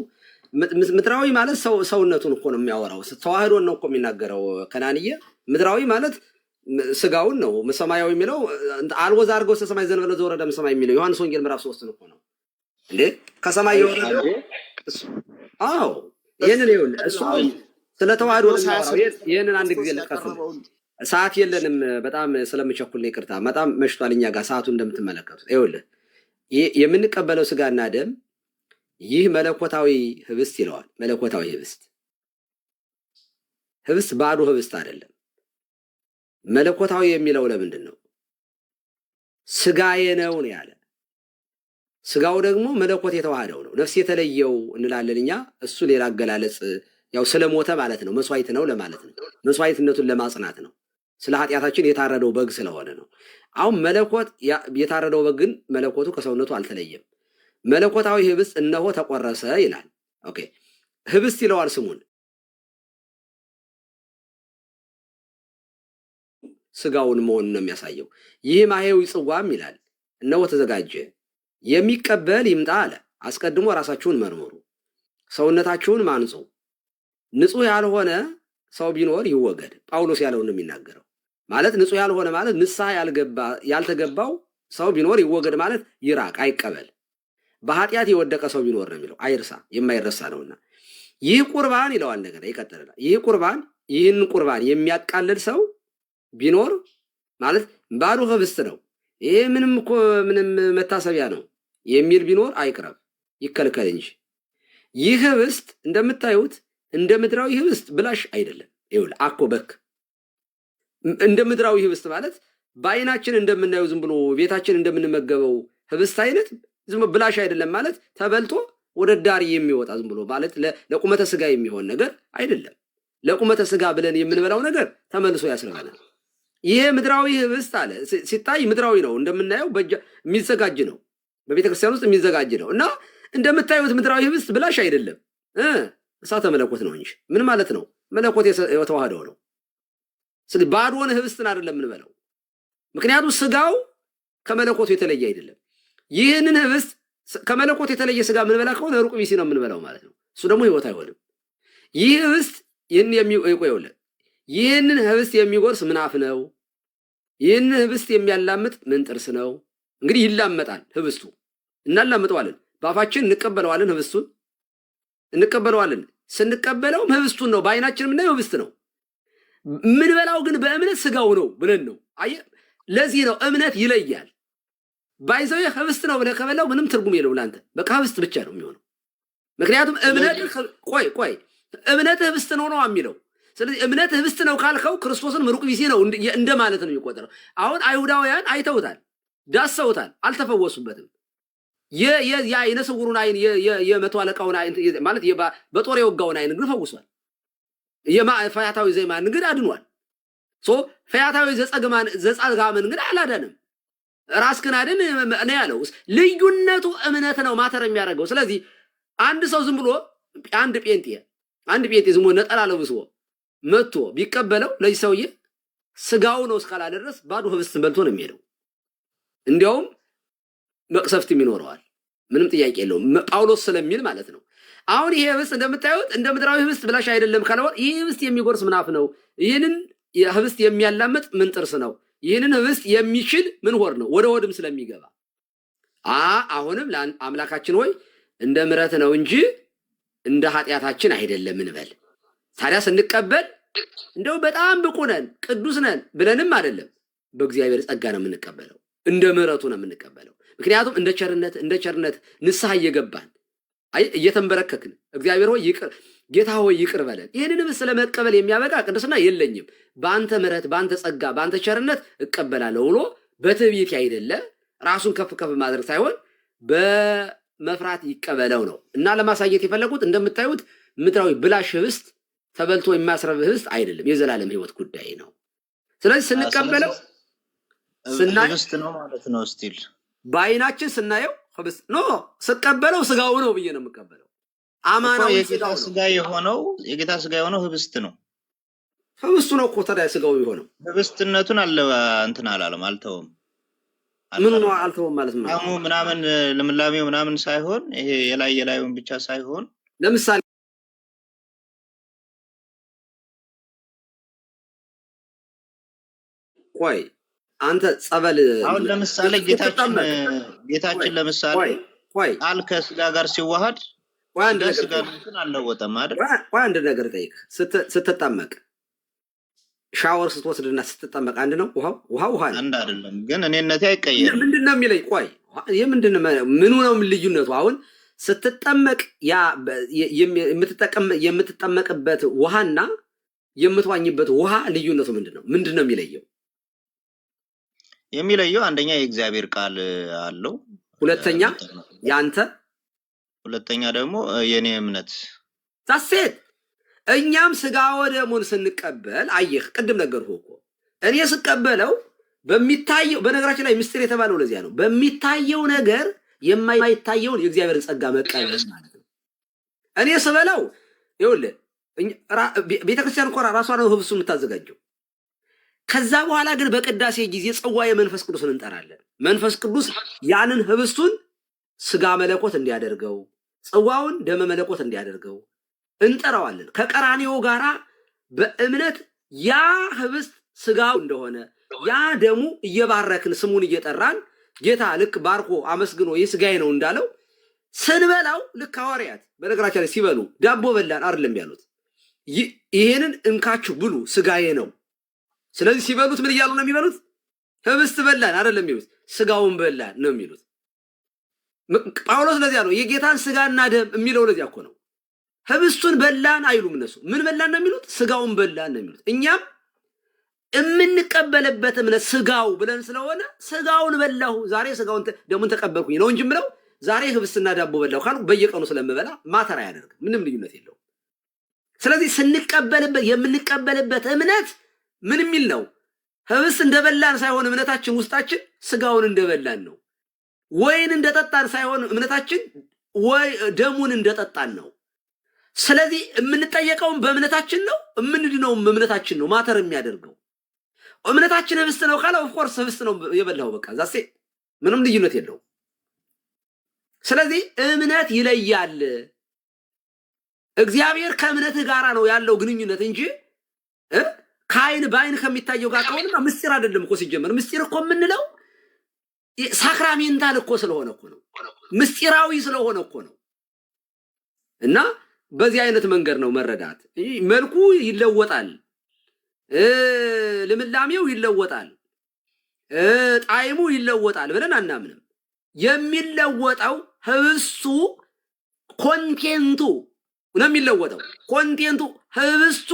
ምድራዊ ማለት ሰውነቱን እኮ ነው የሚያወራው። ተዋህዶን ነው እኮ የሚናገረው ከናንዬ። ምድራዊ ማለት ስጋውን ነው። ሰማያዊ የሚለው አልወዝ አድርገው እስከ ሰማይ ዘንበለ ዘወረደ ሰማይ የሚለው ዮሐንስ ወንጌል ምዕራፍ 3 እኮ ነው እንዴ ከሰማይ የወረደ። አዎ ይሄንን ይኸውልህ እሱ ስለ ተዋህዶ ነው። ይሄንን አንድ ጊዜ ልቀጥል፣ ሰዓት የለንም። በጣም ስለምቸኩል ነው፣ ይቅርታ። በጣም መሽቷል እኛ ጋር ሰዓቱ እንደምትመለከቱት። ይኸውልህ የምንቀበለው ስጋና ደም ይህ መለኮታዊ ህብስት ይለዋል። መለኮታዊ ህብስት ባዶ ህብስት አይደለም። መለኮታዊ የሚለው ለምንድን ነው? ስጋዬ ነው ያለ። ስጋው ደግሞ መለኮት የተዋሃደው ነው። ነፍስ የተለየው እንላለን እኛ። እሱ ሌላ አገላለጽ ያው ስለሞተ ማለት ነው። መስዋዕት ነው ለማለት ነው። መስዋዕትነቱን ለማጽናት ነው። ስለ ኃጢአታችን የታረደው በግ ስለሆነ ነው። አሁን መለኮት የታረደው በግ ግን መለኮቱ ከሰውነቱ አልተለየም። መለኮታዊ ህብስት እነሆ ተቆረሰ ይላል። ኦኬ ህብስት ይለዋል ስሙን። ስጋውን መሆኑን ነው የሚያሳየው። ይህ ማሄዊ ጽዋም ይላል እነሆ ተዘጋጀ፣ የሚቀበል ይምጣ አለ። አስቀድሞ ራሳችሁን መርምሩ፣ ሰውነታችሁን ማንጹ፣ ንጹህ ያልሆነ ሰው ቢኖር ይወገድ። ጳውሎስ ያለውን ነው የሚናገረው። ማለት ንጹህ ያልሆነ ማለት ንስሐ ያልተገባው ሰው ቢኖር ይወገድ ማለት ይራቅ፣ አይቀበል። በኃጢአት የወደቀ ሰው ቢኖር ነው የሚለው አይርሳ፣ የማይረሳ ነውና ይህ ቁርባን ይለዋል። እንደገና ይቀጥላል። ይህን ቁርባን የሚያቃልል ሰው ቢኖር ማለት ባዶ ህብስት ነው፣ ይሄ ምንም መታሰቢያ ነው የሚል ቢኖር አይቅረብ፣ ይከልከል እንጂ። ይህ ህብስት እንደምታዩት እንደ ምድራዊ ህብስት ብላሽ አይደለም። ይኸውልህ አኮ በክ እንደ ምድራዊ ህብስት ማለት በአይናችን እንደምናየው ዝም ብሎ ቤታችን እንደምንመገበው ህብስት አይነት ዝም ብሎ ብላሽ አይደለም ማለት ተበልቶ ወደ ዳር የሚወጣ ዝም ብሎ ማለት ለቁመተ ስጋ የሚሆን ነገር አይደለም። ለቁመተ ስጋ ብለን የምንበላው ነገር ተመልሶ ያስረናል። ይሄ ምድራዊ ህብስት አለ ሲታይ ምድራዊ ነው፣ እንደምናየው የሚዘጋጅ ነው፣ በቤተክርስቲያን ውስጥ የሚዘጋጅ ነው እና እንደምታዩት ምድራዊ ህብስት ብላሽ አይደለም፣ እሳተ መለኮት ነው እንጂ። ምን ማለት ነው? መለኮት የተዋህደው ነው። ስለዚህ ባዶን ህብስትን አይደለም የምንበላው፣ ምክንያቱም ስጋው ከመለኮቱ የተለየ አይደለም። ይህንን ህብስት ከመለኮት የተለየ ስጋ የምንበላ ከሆነ ሩቅ ቢሲ ነው የምንበላው ማለት ነው። እሱ ደግሞ ህይወት አይሆንም። ይህ ህብስት ይህንን ህብስት የሚጎርስ ምን አፍ ነው? ይህንን ህብስት የሚያላምጥ ምን ጥርስ ነው? እንግዲህ ይላመጣል ህብስቱ፣ እናላምጠዋለን፣ በአፋችን እንቀበለዋለን፣ ህብስቱን እንቀበለዋለን። ስንቀበለውም ህብስቱን ነው፣ በአይናችን የምናየው ህብስት ነው። ምንበላው ግን በእምነት ስጋው ነው ብለን ነው። አየህ፣ ለዚህ ነው እምነት ይለያል። ባይዘው ህብስት ነው ብለህ ከበላው ምንም ትርጉም የለው ለአንተ፣ በቃ ህብስት ብቻ ነው የሚሆነው። ምክንያቱም እምነት እምነት ህብስት ነው የሚለው። ስለዚህ እምነት ህብስት ነው ካልከው ክርስቶስን ሩቅ ቢሲ ነው እንደማለት ነው የሚቆጠረው። አሁን አይሁዳውያን አይተውታል፣ ዳሰውታል፣ አልተፈወሱበትም። የአይነ ስውሩን አይን የመቶ አለቃውን አይን ማለት በጦር የወጋውን አይን ግን ፈውሷል። ፈያታዊ ዘይማን ግን አድኗል። ፈያታዊ ዘጻግማን ግን አላዳንም። ራስህን አድን ነው ያለው። ልዩነቱ እምነት ነው ማተር የሚያደርገው። ስለዚህ አንድ ሰው ዝም ብሎ አንድ ጴንጤ ዝም ብሎ ነጠላ ለብሶ መጥቶ ቢቀበለው ለዚህ ሰውዬ ስጋው ነው እስካላለ ድረስ ባዶ ህብስትን በልቶ ነው የሚሄደው። እንዲያውም መቅሰፍትም ይኖረዋል። ምንም ጥያቄ የለውም፣ ጳውሎስ ስለሚል ማለት ነው። አሁን ይሄ ህብስት እንደምታዩት እንደ ምድራዊ ህብስት ብላሽ አይደለም ካለው ይህ ህብስት የሚጎርስ ምን አፍ ነው? ይህንን ህብስት የሚያላምጥ ምን ጥርስ ነው? ይህንን ህብስት የሚችል ምን ሆድ ነው? ወደ ሆድም ስለሚገባ አሁንም አምላካችን ሆይ እንደ ምሕረት ነው እንጂ እንደ ኃጢአታችን አይደለም እንበል። ታዲያ ስንቀበል እንደው በጣም ብቁ ነን ቅዱስ ነን ብለንም አይደለም፣ በእግዚአብሔር ጸጋ ነው የምንቀበለው፣ እንደ ምሕረቱ ነው የምንቀበለው። ምክንያቱም እንደ ቸርነት ንስሐ እየገባን እየተንበረከክን እግዚአብሔር ሆይ ይቅር ጌታ ሆይ ይቅር በለን። ይህንንም ስለመቀበል የሚያበቃ ቅድስና የለኝም፣ በአንተ ምሕረት በአንተ ጸጋ በአንተ ቸርነት እቀበላለሁ ብሎ በትዕቢት አይደለ ራሱን ከፍ ማድረግ ሳይሆን በመፍራት ይቀበለው ነው። እና ለማሳየት የፈለጉት እንደምታዩት ምድራዊ ብላሽ ህብስት ተበልቶ የሚያስረብ ህብስት አይደለም፣ የዘላለም ህይወት ጉዳይ ነው። ስለዚህ ስንቀበለው ህብስት ነው ማለት ነው። ስቲል በአይናችን ስናየው ህብስት ነው፣ ስቀበለው ስጋው ነው ብዬ ነው የምቀበለው። አማናው የጌታ ስጋ የሆነው ህብስት ነው። ህብስቱ ነው እኮ ታዲያ ስጋው የሆነው ህብስትነቱን እንትን አላለም፣ አልተውም። ምን ነው አልተውም ማለት ነው? አሙ ምናምን ልምላሜው ምናምን ሳይሆን ይሄ የላዩን ብቻ ሳይሆን ለምሳሌ ቆይ አንተ ጸበል አሁን ለምሳሌ ጌታችን ለምሳሌ ቃል ከስጋ ጋር ሲዋሃድ ስጋ እንትን አልለወጠም አይደል? ቆይ አንድ ነገር ጠይቅ። ስትጠመቅ ሻወር ስትወስድና ስትጠመቅ አንድ ነው? ውሃው አንድ አይደለም፣ ግን እኔነቴ አይቀየርም። ምንድነው የሚለኝ? ቆይ ምኑ ነው ልዩነቱ? አሁን ስትጠመቅ ያ የምትጠመቅበት ውሃና የምትዋኝበት ውሃ ልዩነቱ ምንድነው የሚለየው? የሚለየው አንደኛ የእግዚአብሔር ቃል አለው፣ ሁለተኛ ያንተ፣ ሁለተኛ ደግሞ የኔ እምነት ታሴት። እኛም ስጋ ወደሙን ስንቀበል አየህ፣ ቅድም ነገርኩህ እኮ እኔ ስቀበለው በሚታየው፣ በነገራችን ላይ ምስጢር የተባለው ለዚያ ነው። በሚታየው ነገር የማይታየውን የእግዚአብሔርን ጸጋ መቀበል ማለት ነው። እኔ ስበላው ይኸውልህ፣ ቤተክርስቲያን እኮ ራሷ ነው ህብሱ የምታዘጋጀው። ከዛ በኋላ ግን በቅዳሴ ጊዜ ጽዋየ መንፈስ ቅዱስን እንጠራለን። መንፈስ ቅዱስ ያንን ህብስቱን ስጋ መለኮት እንዲያደርገው፣ ጽዋውን ደመ መለኮት እንዲያደርገው እንጠራዋለን። ከቀራኒዮ ጋራ በእምነት ያ ህብስት ስጋው እንደሆነ ያ ደሙ እየባረክን ስሙን እየጠራን ጌታ ልክ ባርኮ አመስግኖ ይህ ስጋዬ ነው እንዳለው ስንበላው ልክ ሐዋርያት በነገራችን ላይ ሲበሉ ዳቦ በላን አይደለም ያሉት፣ ይሄንን እንካችሁ ብሉ ስጋዬ ነው። ስለዚህ ሲበሉት ምን እያሉ ነው የሚበሉት? ህብስት በላን አይደለም የሚሉት፣ ስጋውን በላን ነው የሚሉት። ጳውሎስ ለዚያ ነው የጌታን ስጋና ደም የሚለው። ለዚያ እኮ ነው ህብስቱን በላን አይሉም እነሱ። ምን በላን ነው የሚሉት? ስጋውን በላን ነው የሚሉት። እኛም የምንቀበልበት እምነት ስጋው ብለን ስለሆነ ስጋውን በላሁ ዛሬ ስጋውን ደሙን ተቀበልኩኝ ነው እንጂ ምለው ዛሬ ህብስትና ዳቦ በላሁ ካልኩ በየቀኑ ስለምበላ ማተር አያደርግም፣ ምንም ልዩነት የለውም። ስለዚህ ስንቀበልበት የምንቀበልበት እምነት ምን የሚል ነው? ህብስት እንደበላን ሳይሆን እምነታችን ውስጣችን ስጋውን እንደበላን ነው። ወይን እንደጠጣን ሳይሆን እምነታችን ወይ ደሙን እንደጠጣን ነው። ስለዚህ የምንጠየቀውም በእምነታችን ነው፣ የምንድነውም እምነታችን ነው ማተር የሚያደርገው። እምነታችን ህብስት ነው ካለ ኦፍኮርስ ህብስት ነው የበላው፣ በቃ ዛሴ ምንም ልዩነት የለውም። ስለዚህ እምነት ይለያል። እግዚአብሔር ከእምነትህ ጋራ ነው ያለው ግንኙነት እንጂ ከአይን በአይን ከሚታየው ጋር ከሆነማ ምስጢር አይደለም እኮ። ሲጀመር ምስጢር እኮ የምንለው ሳክራሜንታል እኮ ስለሆነ እኮ ነው፣ ምስጢራዊ ስለሆነ እኮ ነው። እና በዚህ አይነት መንገድ ነው መረዳት። መልኩ ይለወጣል፣ ልምላሜው ይለወጣል፣ ጣዕሙ ይለወጣል ብለን አናምንም። የሚለወጠው ህብስቱ ኮንቴንቱ ነው የሚለወጠው። ኮንቴንቱ ህብስቱ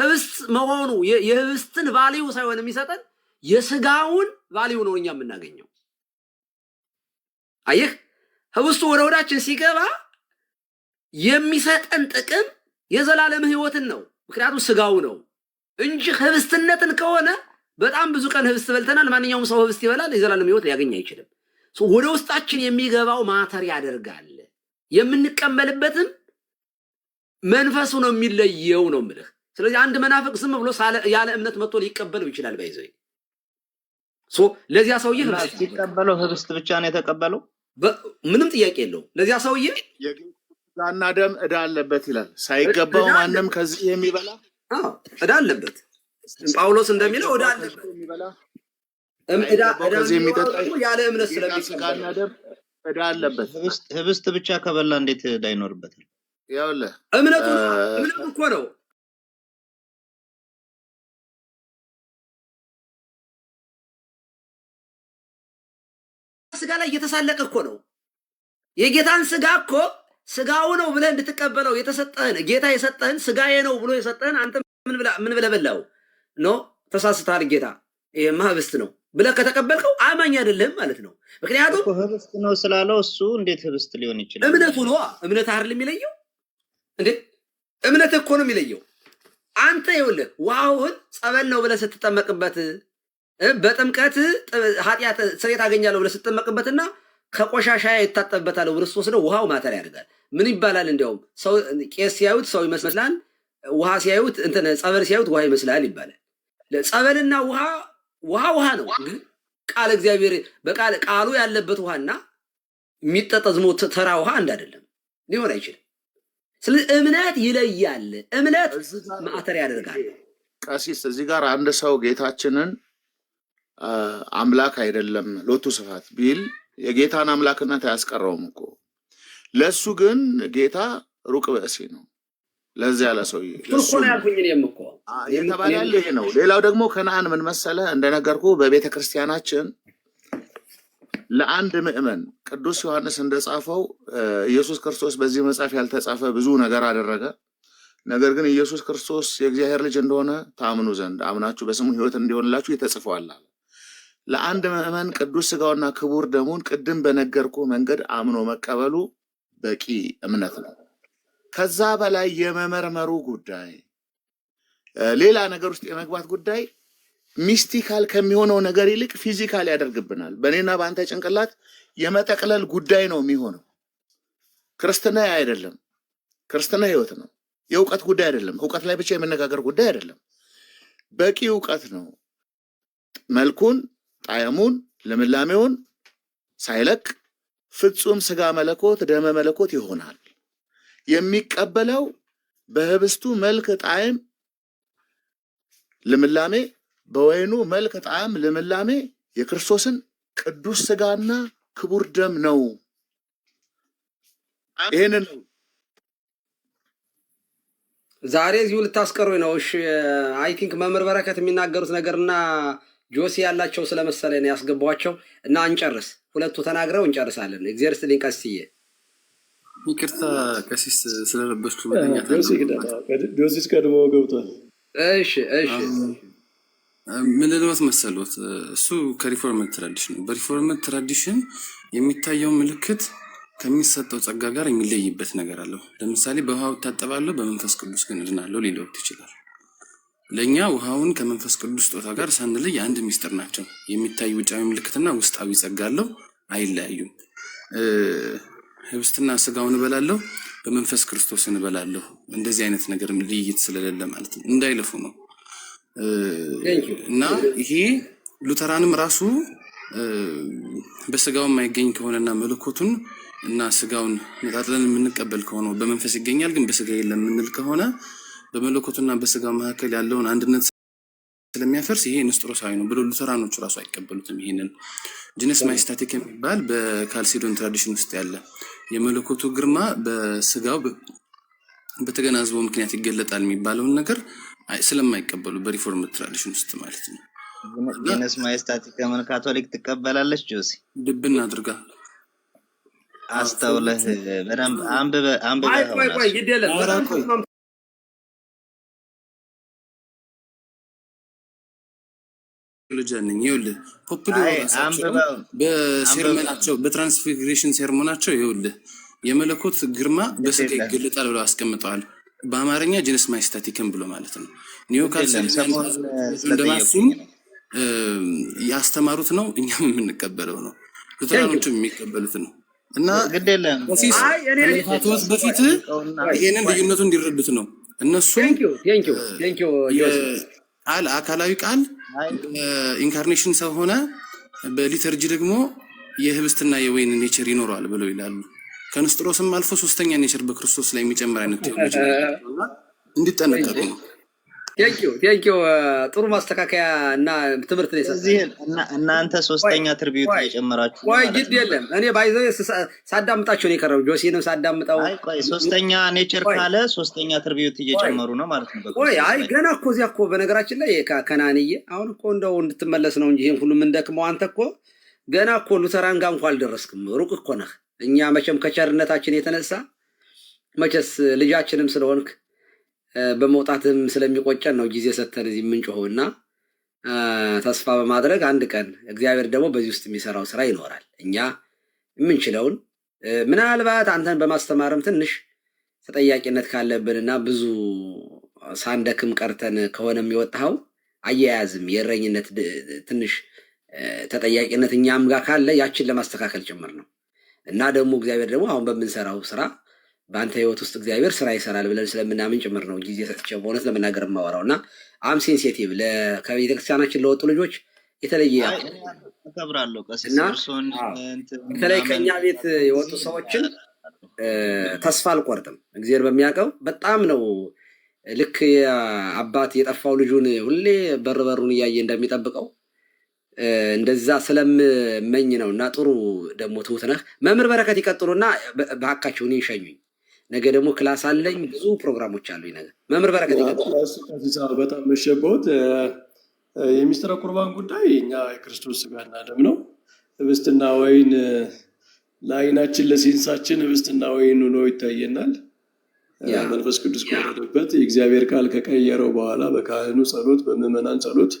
ህብስት መሆኑ የህብስትን ቫልዩ ሳይሆን የሚሰጠን የስጋውን ቫልዩ ነው እኛ የምናገኘው። አየህ፣ ህብስቱ ወደ ሆዳችን ሲገባ የሚሰጠን ጥቅም የዘላለም ህይወትን ነው። ምክንያቱም ስጋው ነው እንጂ ህብስትነትን ከሆነ በጣም ብዙ ቀን ህብስት በልተናል። ማንኛውም ሰው ህብስት ይበላል፣ የዘላለም ህይወት ሊያገኝ አይችልም። ወደ ውስጣችን የሚገባው ማተር ያደርጋል። የምንቀበልበትም መንፈሱ ነው የሚለየው ነው የምልህ። ስለዚህ አንድ መናፍቅ ዝም ብሎ ያለ እምነት መጥቶ ሊቀበለው ይችላል። ባይዘይ ለዚያ ሰውዬ ሲቀበለው ህብስት ብቻ ነው የተቀበለው፣ ምንም ጥያቄ የለው። ለዚያ ሰውዬ ስጋና ደም ዕዳ አለበት ይላል። ሳይገባው ማንም ከዚህ የሚበላ ዕዳ አለበት። ጳውሎስ እንደሚለው ዕዳ አለበት። ያለ እምነት ስጋና ደም ዕዳ አለበት። ህብስት ብቻ ከበላ እንዴት ዕዳ ይኖርበታል? ያውልህ እምነቱ እኮ ነው። ስጋ ላይ እየተሳለቀ እኮ ነው። የጌታን ስጋ እኮ ስጋው ነው ብለህ እንድትቀበለው የተሰጠህን ጌታ የሰጠህን ስጋዬ ነው ብሎ የሰጠህን አንተ ምን ብለህ በላው ነው? ተሳስተሃል። ጌታ ይሄማ ህብስት ነው ብለህ ከተቀበልከው አማኝ አይደለም ማለት ነው። ምክንያቱም ህብስት ነው ስላለው እሱ እንዴት ህብስት ሊሆን ይችላል? እምነቱ ነው። እምነት አይደል የሚለየው እንዴ? እምነት እኮ ነው የሚለየው። አንተ ይኸውልህ ውሃውን ጸበል ነው ብለህ ስትጠመቅበት በጥምቀት ኃጢአት ስርየት አገኛለሁ ብለህ ስትጠመቅበትና ከቆሻሻ ይታጠብበታል ክርስቶስ ነው ውሃው ማተር ያደርጋል። ምን ይባላል? እንዲያውም ሰው ቄስ ሲያዩት ሰው ይመስላል፣ ውሃ ሲያዩት እንትን ጸበል ሲያዩት ውሃ ይመስላል ይባላል። ጸበልና ውሃ ነው። ግን ቃል እግዚአብሔር በቃል ቃሉ ያለበት ውሃና የሚጠጣ ዝም ብሎ ተራ ውሃ አንድ አይደለም፣ ሊሆን አይችልም። ስለዚህ እምነት ይለያል። እምነት ማተር ያደርጋል። ቀሲስ እዚህ ጋር አንድ ሰው ጌታችንን አምላክ አይደለም ሎቱ ስፋት ቢል የጌታን አምላክነት አያስቀረውም እኮ። ለሱ ግን ጌታ ሩቅ ብእሲ ነው። ለዚያ ያለ ሰው የተባለ ያለ ይሄ ነው። ሌላው ደግሞ ከነአን ምን መሰለ እንደነገርኩ በቤተ ክርስቲያናችን ለአንድ ምእመን ቅዱስ ዮሐንስ እንደጻፈው ኢየሱስ ክርስቶስ በዚህ መጽሐፍ ያልተጻፈ ብዙ ነገር አደረገ። ነገር ግን ኢየሱስ ክርስቶስ የእግዚአብሔር ልጅ እንደሆነ ታምኑ ዘንድ አምናችሁ በስሙ ሕይወት እንዲሆንላችሁ የተጽፏል። ለአንድ ምእመን ቅዱስ ስጋውና ክቡር ደሙን ቅድም በነገርኩ መንገድ አምኖ መቀበሉ በቂ እምነት ነው። ከዛ በላይ የመመርመሩ ጉዳይ፣ ሌላ ነገር ውስጥ የመግባት ጉዳይ ሚስቲካል ከሚሆነው ነገር ይልቅ ፊዚካል ያደርግብናል። በእኔና በአንተ ጭንቅላት የመጠቅለል ጉዳይ ነው የሚሆነው። ክርስትና አይደለም። ክርስትና ህይወት ነው። የእውቀት ጉዳይ አይደለም። እውቀት ላይ ብቻ የመነጋገር ጉዳይ አይደለም። በቂ እውቀት ነው። መልኩን፣ ጣዕሙን፣ ልምላሜውን ሳይለቅ ፍጹም ስጋ መለኮት ደመ መለኮት ይሆናል። የሚቀበለው በህብስቱ መልክ፣ ጣዕም፣ ልምላሜ፣ በወይኑ መልክ፣ ጣዕም፣ ልምላሜ የክርስቶስን ቅዱስ ስጋና ክቡር ደም ነው። ይሄንን ነው ዛሬ እዚሁ ልታስቀሩኝ ነው። እሺ አይ ቲንክ መምህር በረከት የሚናገሩት ነገርና ጆሲ ያላቸው ስለመሰለኝ ነው ያስገባኋቸው እና እንጨርስ። ሁለቱ ተናግረው እንጨርሳለን። እግዚአብሔር ይስጥልኝ ቀስዬ። ይቅርታ ቀሲስ ስለረበሽኩ በለኛ። ጆሲስ ቀድሞ ገብቷል። እሺ ምን ልለወት መሰሎት? እሱ ከሪፎርመድ ትራዲሽን ነው። በሪፎርመድ ትራዲሽን የሚታየው ምልክት ከሚሰጠው ጸጋ ጋር የሚለይበት ነገር አለው። ለምሳሌ በውሃው እታጠባለሁ በመንፈስ ቅዱስ ግን እድናለሁ ሊለወት ይችላል። ለእኛ ውሃውን ከመንፈስ ቅዱስ ስጦታ ጋር ሳንለይ አንድ ሚስጥር ናቸው። የሚታይ ውጫዊ ምልክትና ውስጣዊ ጸጋ አለው፣ አይለያዩም። ህብስትና ስጋውን እበላለሁ በመንፈስ ክርስቶስ እንበላለሁ። እንደዚህ አይነት ነገር ልይት ስለሌለ ማለት ነው። እንዳይለፉ ነው። እና ይሄ ሉተራንም ራሱ በስጋው የማይገኝ ከሆነና መለኮቱን እና ስጋውን ነጣጥለን የምንቀበል ከሆነ በመንፈስ ይገኛል ግን በስጋ የለም የምንል ከሆነ በመለኮቱና በስጋው መካከል ያለውን አንድነት ስለሚያፈርስ ይሄ ንስጥሮሳዊ ነው ብሎ ሉተራኖቹ ራሱ አይቀበሉትም። ይሄንን ጂነስ ማይስታቲክ የሚባል በካልሲዶን ትራዲሽን ውስጥ ያለ የመለኮቱ ግርማ በስጋው በተገናዝበው ምክንያት ይገለጣል የሚባለውን ነገር ስለማይቀበሉ በሪፎርምድ ትራዲሽን ውስጥ ማለት ነው። ጂነስ ማይስታቲክ ከምን ካቶሊክ ትቀበላለች? ጆሲ ድብና አድርጋ አስተውለህ በደንብ አንብበህ ቆይ ይደለም ልጅነኝ ይኸውልህ ፖፑላር በሴርሞናቸው በትራንስፊግሬሽን ሴርሞናቸው ይኸውልህ የመለኮት ግርማ በስጋ ይገለጣል ብለው አስቀምጠዋል። በአማርኛ ጂነስ ማይስታቲክም ብሎ ማለት ነው። ኒዮካልሲዝም እንደማሱም ያስተማሩት ነው፣ እኛም የምንቀበለው ነው፣ ሉተራኖቹም የሚቀበሉት ነው። እና ግዴለም ከመፋቶት በፊት ይሄንን ልዩነቱ እንዲረዱት ነው። እነሱም ቃል አካላዊ ቃል ኢንካርኔሽን ሰው ሆነ፣ በሊተርጂ ደግሞ የህብስትና የወይን ኔቸር ይኖረዋል ብለው ይላሉ። ከንስጥሮስም አልፎ ሶስተኛ ኔቸር በክርስቶስ ላይ የሚጨምር አይነት ቴዎሎጂ እንዲጠነቀቁ ነው። ቴንኪዩ ጥሩ ማስተካከያ እና ትምህርት ነው የሰጠኝ። እናንተ ሶስተኛ ትርቢዩት እየጨመራችሁ ወይ ግድ የለም እኔ ባይዘው ሳዳምጣቸው ነው የቀረው። ጆሲንም ሳዳምጣው ቆይ ሶስተኛ ኔቸር ካለ ሶስተኛ ትርቢዩት እየጨመሩ ነው ማለት ነው። ቆይ አይ ገና እኮ እዚያ እኮ በነገራችን ላይ ከናንዬ አሁን እኮ እንደው እንድትመለስ ነው እንጂ ይሄን ሁሉ ምንደክመው አንተ እኮ ገና እኮ ሉተራን ጋር እንኳን አልደረስክም፣ ሩቅ እኮ ነህ። እኛ መቼም ከቸርነታችን የተነሳ መቼስ ልጃችንም ስለሆንክ በመውጣትም ስለሚቆጨን ነው ጊዜ ሰተን እዚህ የምንጮኸውና ተስፋ በማድረግ አንድ ቀን እግዚአብሔር ደግሞ በዚህ ውስጥ የሚሰራው ስራ ይኖራል። እኛ የምንችለውን ምናልባት አንተን በማስተማርም ትንሽ ተጠያቂነት ካለብንና ብዙ ሳንደክም ቀርተን ከሆነ የሚወጣው አያያዝም የእረኝነት ትንሽ ተጠያቂነት እኛም ጋር ካለ ያችን ለማስተካከል ጭምር ነው። እና ደግሞ እግዚአብሔር ደግሞ አሁን በምንሰራው ስራ በአንተ ህይወት ውስጥ እግዚአብሔር ስራ ይሰራል ብለን ስለምናምን ጭምር ነው ጊዜ ሰጥቼ በእውነት ለመናገር የማወራው። እና አም ሴንሲቲቭ ከቤተክርስቲያናችን ለወጡ ልጆች የተለየ አከብራለሁ። በተለይ ከኛ ቤት የወጡ ሰዎችን ተስፋ አልቆርጥም። እግዚአብሔር በሚያውቀው በጣም ነው ልክ አባት የጠፋው ልጁን ሁሌ በሩን እያየ እንደሚጠብቀው እንደዛ ስለምመኝ ነው። እና ጥሩ ደግሞ ትሁት ነህ መምህር በረከት። ይቀጥሉና በአካቸውን ይሸኙኝ። ነገ ደግሞ ክላስ አለኝ፣ ብዙ ፕሮግራሞች አሉኝ ነገ። መምህር በረከት ይቀጥሉ። በጣም መሸበት የሚስጥረ ቁርባን ጉዳይ እኛ የክርስቶስ ስጋና ደም ነው። ህብስትና ወይን ለዓይናችን ለሴንሳችን ህብስትና ወይን ሆኖ ይታየናል። መንፈስ ቅዱስ ከወረደበት የእግዚአብሔር ቃል ከቀየረው በኋላ በካህኑ ጸሎት፣ በምዕመናን ጸሎት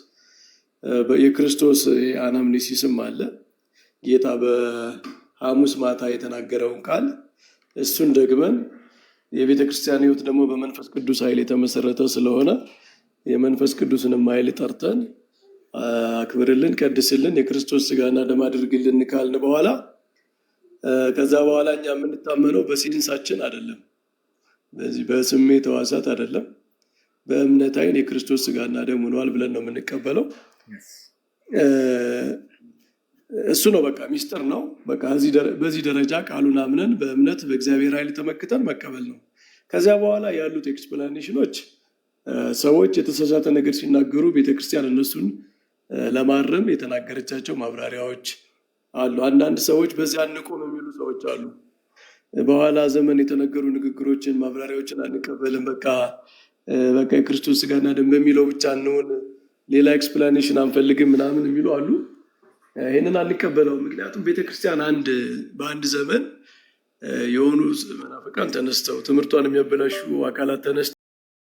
የክርስቶስ አናምኔሲስም አለ። ጌታ በሐሙስ ማታ የተናገረውን ቃል እሱን ደግመን የቤተ ክርስቲያን ህይወት ደግሞ በመንፈስ ቅዱስ ኃይል የተመሰረተ ስለሆነ የመንፈስ ቅዱስንም ኃይል ጠርተን አክብርልን፣ ቀድስልን፣ የክርስቶስ ስጋና ደም አድርግልን ካልን በኋላ ከዛ በኋላ እኛ የምንታመነው በሴንሳችን አይደለም፣ በዚህ በስሜት ሕዋሳት አይደለም፣ በእምነት አይን የክርስቶስ ስጋና ደም ሆኗል ብለን ነው የምንቀበለው። እሱ ነው በቃ ሚስጥር ነው። በቃ በዚህ ደረጃ ቃሉን አምነን በእምነት በእግዚአብሔር ኃይል ተመክተን መቀበል ነው። ከዚያ በኋላ ያሉት ኤክስፕላኔሽኖች ሰዎች የተሳሳተ ነገር ሲናገሩ ቤተክርስቲያን እነሱን ለማረም የተናገረቻቸው ማብራሪያዎች አሉ። አንዳንድ ሰዎች በዚያ አንቆም የሚሉ ሰዎች አሉ። በኋላ ዘመን የተነገሩ ንግግሮችን ማብራሪያዎችን አንቀበልም። በቃ የክርስቶስ ስጋና ደም በሚለው ብቻ እንሆን፣ ሌላ ኤክስፕላኔሽን አንፈልግም ምናምን የሚሉ አሉ። ይህንን አንቀበለው። ምክንያቱም ቤተክርስቲያን በአንድ ዘመን የሆኑ መናፍቃን ተነስተው ትምህርቷን የሚያበላሹ አካላት ተነስተው